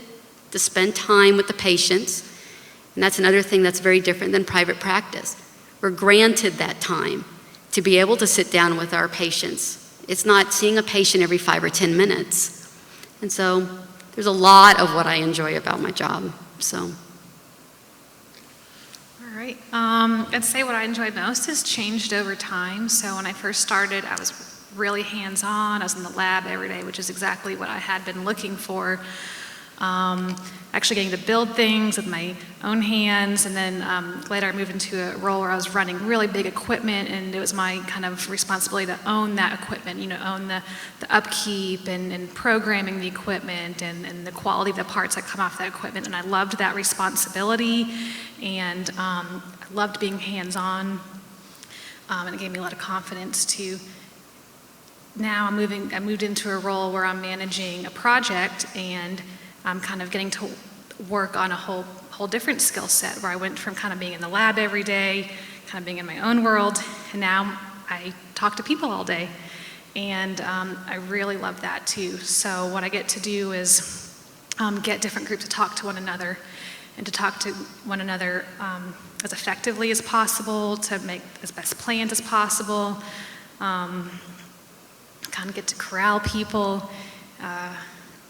to spend time with the patients. And that's another thing that's very different than private practice. We're granted that time to be able to sit down with our patients. It's not seeing a patient every 5 or 10 minutes. And so there's a lot of what I enjoy about my job. So. All right. I'd say what I enjoyed most has changed over time. So when I first started, I was really hands-on. I was in the lab every day, which is exactly what I had been looking for. Actually getting to build things with my own hands, and then later I moved into a role where I was running really big equipment, and it was my kind of responsibility to own that equipment, own the upkeep and programming the equipment and the quality of the parts that come off that equipment, and I loved that responsibility, and I loved being hands-on, and it gave me a lot of confidence to. Now I moved into a role where I'm managing a project, and I'm kind of getting to work on a whole different skill set, where I went from kind of being in the lab every day, kind of being in my own world, and now I talk to people all day, and I really love that too. So what I get to do is get different groups to talk to one another, and to talk to one another as effectively as possible, to make as best plans as possible, kind of get to corral people,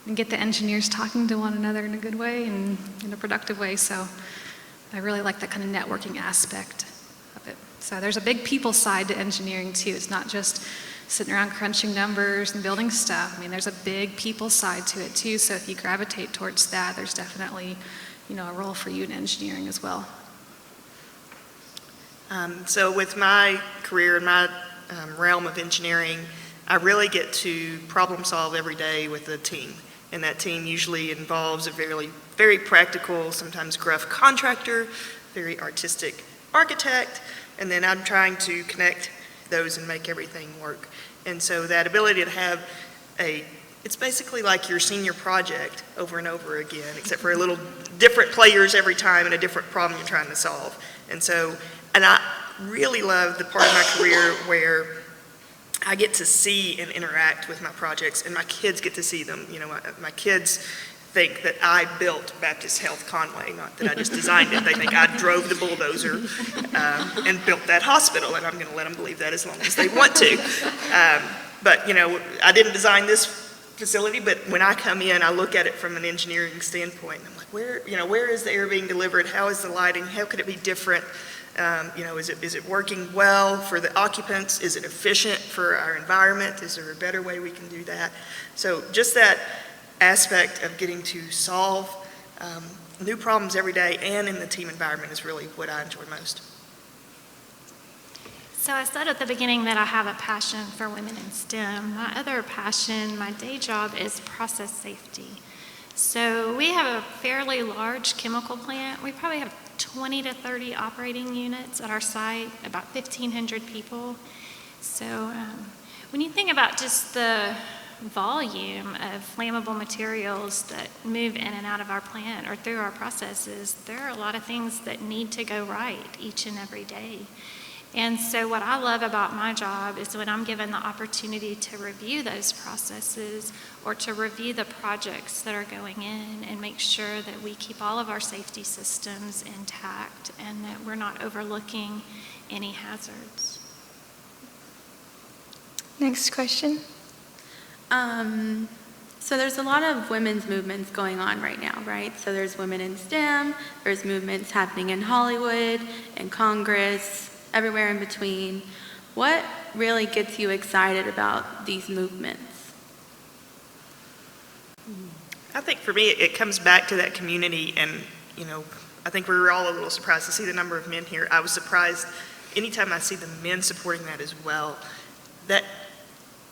and get the engineers talking to one another in a good way and in a productive way. So I really like that kind of networking aspect of it. So there's a big people side to engineering too. It's not just sitting around crunching numbers and building stuff. I mean, there's a big people side to it too. So if you gravitate towards that, there's definitely, a role for you in engineering as well. So with my career and my realm of engineering, I really get to problem solve every day with a team. And that team usually involves a very practical, sometimes gruff contractor, very artistic architect, and then I'm trying to connect those and make everything work. And so that ability to have it's basically like your senior project over and over again, except for a little different players every time and a different problem you're trying to solve. And I really love the part of my career where I get to see and interact with my projects, and my kids get to see them. My kids think that I built Baptist Health Conway, not that I just designed it. They think I drove the bulldozer and built that hospital, and I'm going to let them believe that as long as they want to. But I didn't design this facility, but when I come in, I look at it from an engineering standpoint. And I'm like, where is the air being delivered? How is the lighting? How could it be different? Is it working well for the occupants? Is it efficient for our environment? Is there a better way we can do that? So just that aspect of getting to solve new problems every day and in the team environment is really what I enjoy most. So I said at the beginning that I have a passion for women in STEM. My other passion, my day job, is process safety. So we have a fairly large chemical plant. We probably have 20 to 30 operating units at our site, about 1,500 people. So when you think about just the volume of flammable materials that move in and out of our plant or through our processes, there are a lot of things that need to go right each and every day. And so what I love about my job is when I'm given the opportunity to review those processes or to review the projects that are going in and make sure that we keep all of our safety systems intact and that we're not overlooking any hazards. Next question. So there's a lot of women's movements going on right now, right? So there's women in STEM, there's movements happening in Hollywood, in Congress, everywhere in between. What really gets you excited about these movements? I think for me, it comes back to that community, and I think we were all a little surprised to see the number of men here. I was surprised anytime I see the men supporting that as well.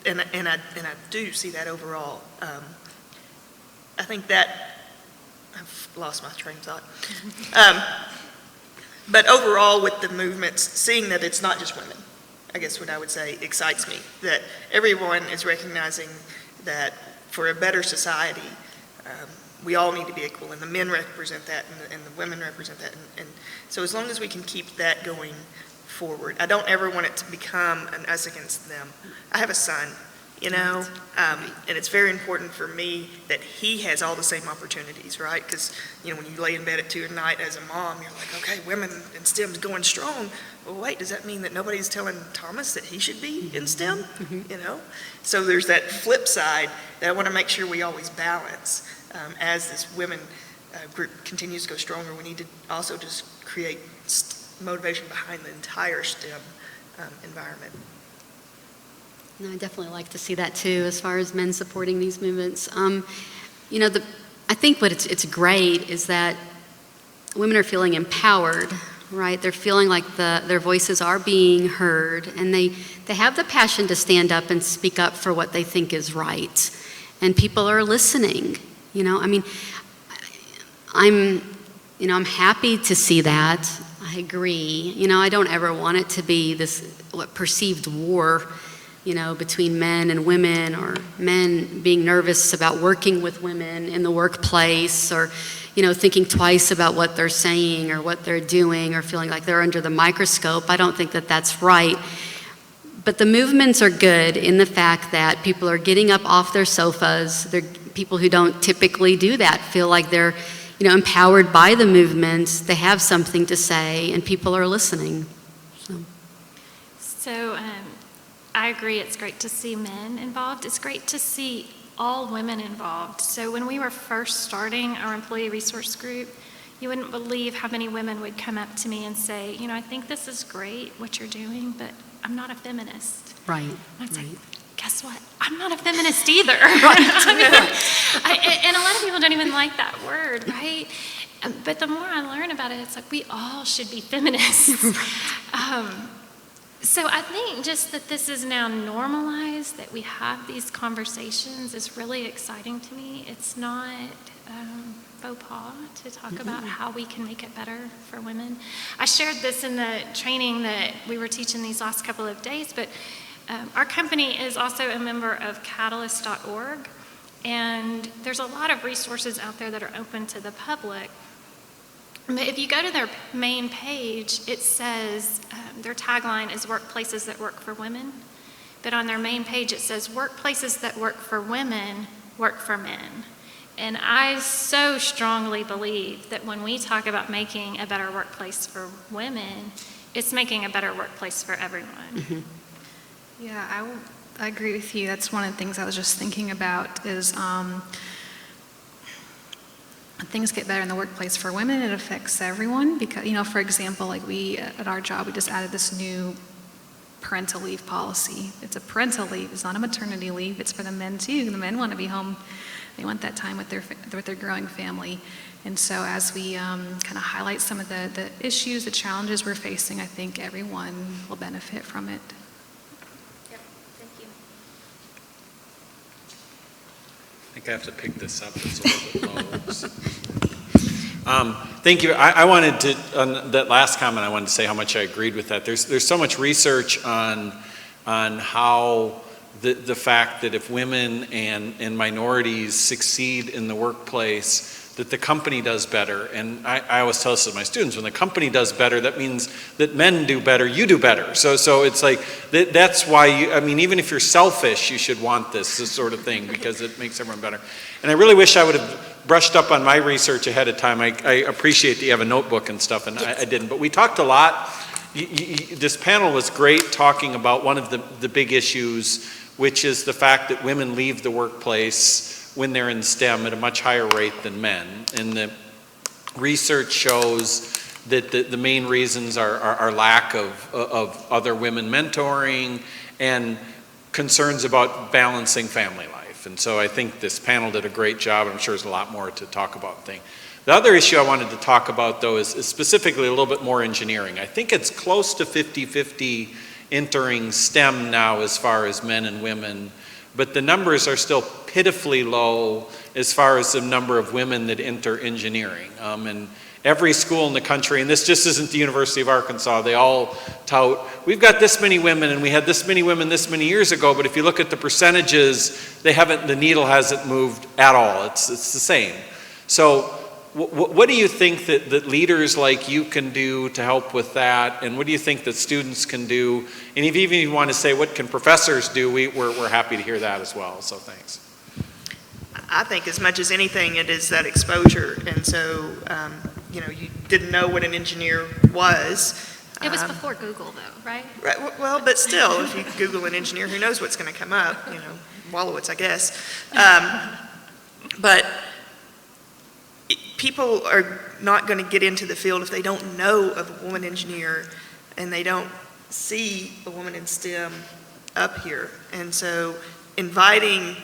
And I do see that overall. I think that I've lost my train of thought. But overall, with the movements, seeing that it's not just women, I guess what I would say excites me, that everyone is recognizing that for a better society, we all need to be equal, and the men represent that, and the women represent that. And so as long as we can keep that going forward, I don't ever want it to become an us against them. I have a son, you know, and it's very important for me that he has all the same opportunities, right? Because, you know, when you lay in bed at 2 at night as a mom, you're like, okay, women in STEM's going strong. Well, wait, does that mean that nobody's telling Thomas that he should be in STEM? You know? So there's that flip side that I want to make sure we always balance. As this women group continues to go stronger, we need to also just create motivation behind the entire STEM environment. No, I definitely like to see that too, as far as men supporting these movements. You know, I think what it's great is that women are feeling empowered, right? They're feeling like their voices are being heard, and they have the passion to stand up and speak up for what they think is right. And people are listening, you know? I mean, I'm happy to see that. I agree. You know, I don't ever want it to be this perceived war, you know, between men and women, or men being nervous about working with women in the workplace, or, you know, thinking twice about what they're saying or what they're doing, or feeling like they're under the microscope. I don't think that that's right. But the movements are good in the fact that people are getting up off their sofas. They're people who don't typically do that feel like they're, you know, empowered by the movements. They have something to say, and people are listening. So I agree, it's great to see men involved. It's great to see all women involved. So when we were first starting our employee resource group, you wouldn't believe how many women would come up to me and say, you know, I think this is great what you're doing, but I'm not a feminist. Right. And I'd say, Right. guess what? I'm not a feminist either. I mean, and a lot of people don't even like that word, right? But the more I learn about it, it's like we all should be feminists. So I think just that this is now normalized, that we have these conversations, is really exciting to me. It's not faux pas to talk about how we can make it better for women. I shared this in the training that we were teaching these last couple of days, but our company is also a member of Catalyst.org, and there's a lot of resources out there that are open to the public. But if you go to their main page, it says their tagline is workplaces that work for women. But on their main page, it says workplaces that work for women work for men. And I so strongly believe that when we talk about making a better workplace for women, it's making a better workplace for everyone. Mm-hmm. Yeah, I agree with you. That's one of the things I was just thinking about is things get better in the workplace for women, it affects everyone because, you know, for example, like we, at our job, we just added this new parental leave policy. It's a parental leave. It's not a maternity leave. It's for the men too. The men want to be home. They want that time with their growing family. And so as we kind of highlight some of the issues, the challenges we're facing, I think everyone will benefit from it. Yep, thank you. I think I have to pick this up. It's a little bit low. Thank you. I wanted to, on that last comment, I wanted to say how much I agreed with that. There's so much research on how the fact that if women and minorities succeed in the workplace, that the company does better. And I always tell this to my students, when the company does better, that means that men do better, you do better. So it's like, that's why even if you're selfish, you should want this sort of thing, because it makes everyone better. And I really wish I would have brushed up on my research ahead of time. I appreciate that you have a notebook and stuff, and I didn't. But we talked a lot. This panel was great, talking about one of the big issues, which is the fact that women leave the workplace when they're in STEM at a much higher rate than men. And the research shows that the main reasons are lack of other women mentoring and concerns about balancing family life. And so I think this panel did a great job. I'm sure there's a lot more to talk about. The other issue I wanted to talk about, though, is specifically a little bit more engineering. I think it's close to 50-50 entering STEM now as far as men and women, but the numbers are still pitifully low as far as the number of women that enter engineering. And every school in the country, and this just isn't the University of Arkansas, they all tout, we've got this many women and we had this many women this many years ago, but if you look at the percentages, the needle hasn't moved at all. It's the same. So what do you think that leaders like you can do to help with that? And what do you think that students can do? And if even you want to say what can professors do, we're happy to hear that as well. So thanks. I think as much as anything, it is that exposure. And so, you didn't know what an engineer was. It was before Google, though, right? Right, well, but still, if you Google an engineer, who knows what's going to come up, Wallowitz, I guess. But people are not going to get into the field if they don't know of a woman engineer and they don't see a woman in STEM up here. And so inviting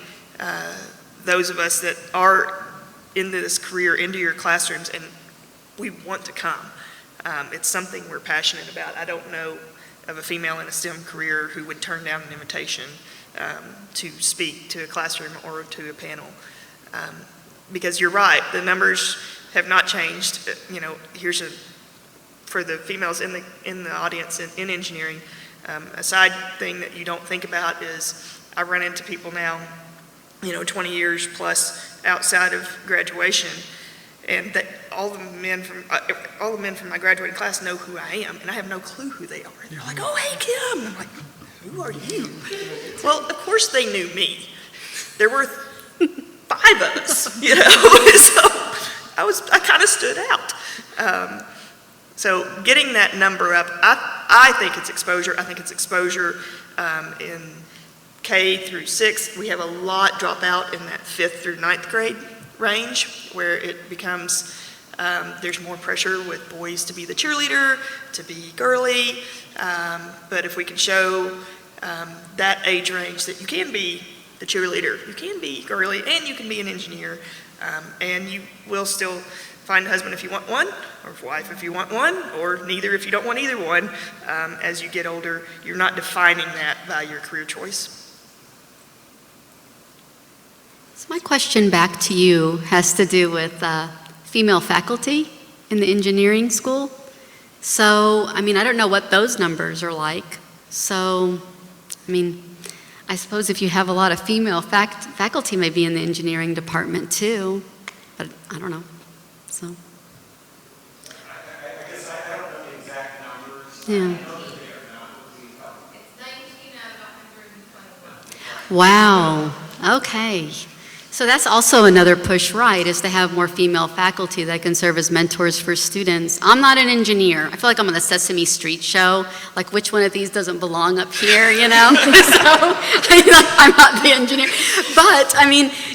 those of us that are in this career into your classrooms, and we want to come. It's something we're passionate about. I don't know of a female in a STEM career who would turn down an invitation to speak to a classroom or to a panel. Because you're right, the numbers have not changed. For the females in the audience in engineering, a side thing that you don't think about is I run into people now, 20 years plus outside of graduation, and that all the men from my graduating class know who I am, and I have no clue who they are. And they're like, "Oh, hey, Kim." And I'm like, "Who are you?" Well, of course they knew me. There were 5 of us, so I kind of stood out. So getting that number up, I think it's exposure. I think it's exposure in K through 6. We have a lot drop out in that 5th through 9th grade range, where it becomes there's more pressure with boys to be the cheerleader, to be girly. But if we can show that age range that you can be the cheerleader, you can be girly, and you can be an engineer, and you will still find a husband if you want one, or a wife if you want one, or neither if you don't want either one. As you get older, you're not defining that by your career choice. So my question back to you has to do with female faculty in the engineering school. So, I don't know what those numbers are like. So, I suppose if you have a lot of female faculty maybe in the engineering department too, but I don't know. So. I guess I don't know the exact numbers. Yeah. I know that they are not what we thought. It's 19 out of 121. Wow, okay. So that's also another push, right, is to have more female faculty that can serve as mentors for students. I'm not an engineer. I feel like I'm on the Sesame Street show, like which one of these doesn't belong up here, So I'm not the engineer. But,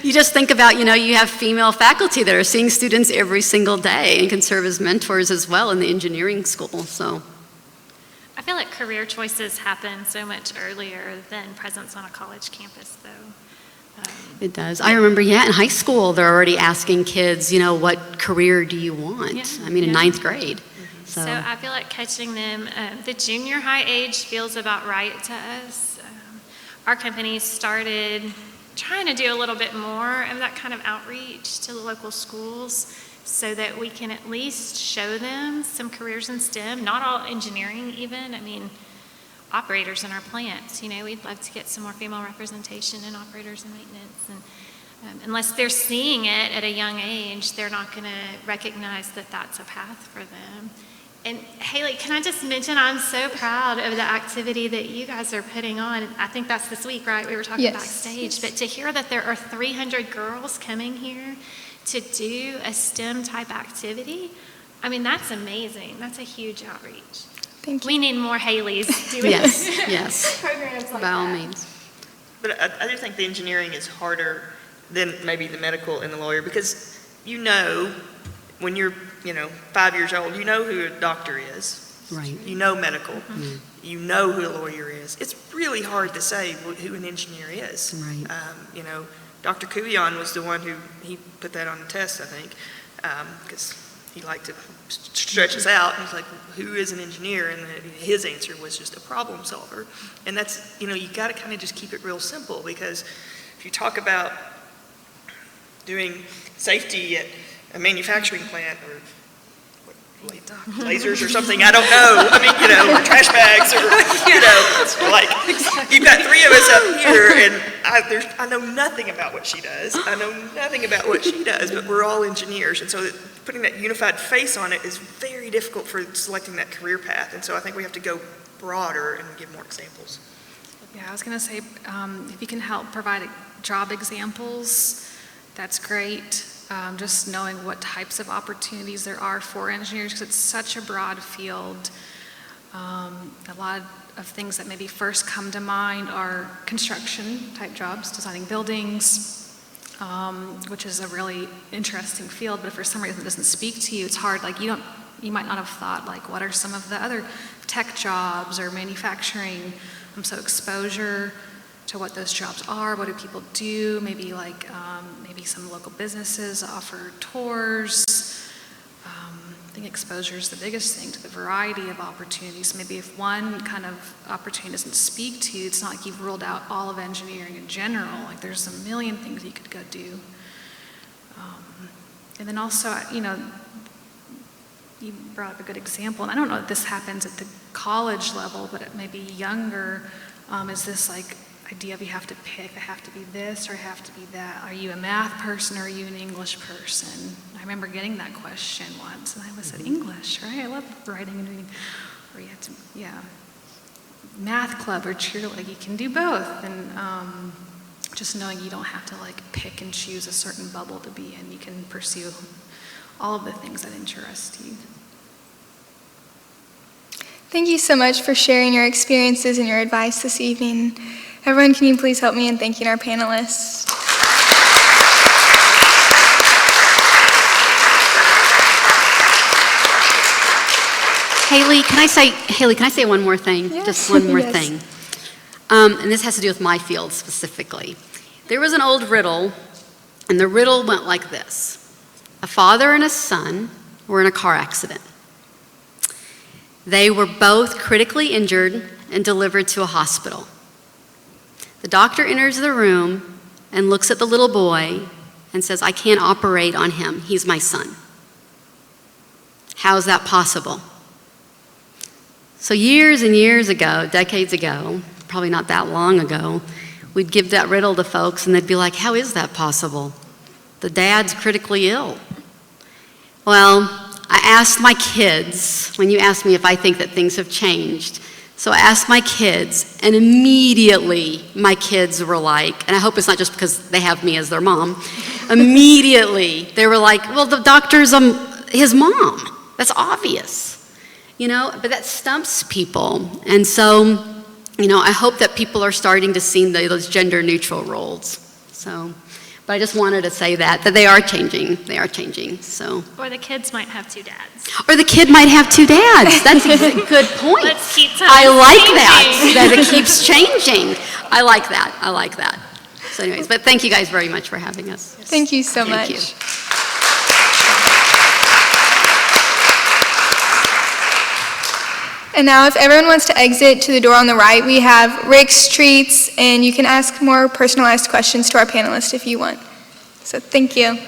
you just think about, you have female faculty that are seeing students every single day and can serve as mentors as well in the engineering school, so. I feel like career choices happen so much earlier than presence on a college campus, though. It does. I remember, in high school, they're already asking kids, what career do you want? Yeah. In 9th grade. So I feel like catching them, the junior high age feels about right to us. Our company started trying to do a little bit more of that kind of outreach to the local schools so that we can at least show them some careers in STEM, not all engineering even. Operators in our plants, we'd love to get some more female representation in operators and maintenance. And unless they're seeing it at a young age, they're not going to recognize that that's a path for them. And Haley, can I just mention, I'm so proud of the activity that you guys are putting on. I think that's this week, right? We were talking backstage. But to hear that there are 300 girls coming here to do a STEM type activity, that's amazing. That's a huge outreach. Thank you. We need more Haleys doing Yes. programs like By all that. means. But I do think the engineering is harder than maybe the medical and the lawyer, because when you're 5 years old, you know who a doctor is. Right. You know medical. Mm-hmm. You know who a lawyer is. It's really hard to say who an engineer is. Right. Dr. Kuvion was the one he put that on the test, I think, because he liked to stretch us out. And he's like, who is an engineer? And his answer was just a problem solver. And that's, you got to kind of just keep it real simple, because if you talk about doing safety at a manufacturing plant or lasers or something, I don't know. I mean, or trash bags or, like, you've got three of us up here and I know nothing about what she does. I know nothing about what she does, but we're all engineers. And so putting that unified face on it is very difficult for selecting that career path. And so I think we have to go broader and give more examples. Yeah, I was going to say, if you can help provide job examples, that's great. Just knowing what types of opportunities there are for engineers, because it's such a broad field. A lot of things that maybe first come to mind are construction type jobs, designing buildings, which is a really interesting field, but if for some reason it doesn't speak to you, it's hard. Like you might not have thought, like, what are some of the other tech jobs or manufacturing? So exposure to what those jobs are, what do people do, maybe like, maybe some local businesses offer tours. I think exposure is the biggest thing to the variety of opportunities. Maybe if one kind of opportunity doesn't speak to you, it's not like you've ruled out all of engineering in general. Like there's a million things you could go do. And then also, you brought up a good example, and I don't know if this happens at the college level, but it may be younger, is this like idea of you have to pick, I have to be this or I have to be that. Are you a math person or are you an English person? I remember getting that question once, and I was at English, right? I love writing and reading. Or you have to, math club or cheerleading, like you can do both. And just knowing you don't have to like pick and choose a certain bubble to be in. You can pursue all of the things that interest you. Thank you so much for sharing your experiences and your advice this evening. Everyone, can you please help me in thanking our panelists? Haley, can I say one more thing? Yes. Just one more Yes. thing. And this has to do with my field specifically. There was an old riddle, and the riddle went like this. A father and a son were in a car accident. They were both critically injured and delivered to a hospital. The doctor enters the room and looks at the little boy and says, "I can't operate on him. He's my son." How is that possible? So years and years ago, decades ago, probably not that long ago, we'd give that riddle to folks and they'd be like, "How is that possible? The dad's critically ill." Well, I asked my kids, when you asked me if I think that things have changed, so I asked my kids, and immediately my kids were like, and I hope it's not just because they have me as their mom, immediately they were like, "Well, the doctor's his mom. That's obvious." But that stumps people. And so, I hope that people are starting to see those gender neutral roles. So, but I just wanted to say that they are changing. They are changing, so. Or the kids might have two dads. Or the kid might have two dads. That's a good point. Let's keep times I like changing. that it keeps changing. I like that. So anyways, but thank you guys very much for having us. Thank you so much. Thank you. And now if everyone wants to exit to the door on the right, we have Rick's treats, and you can ask more personalized questions to our panelists if you want. So thank you.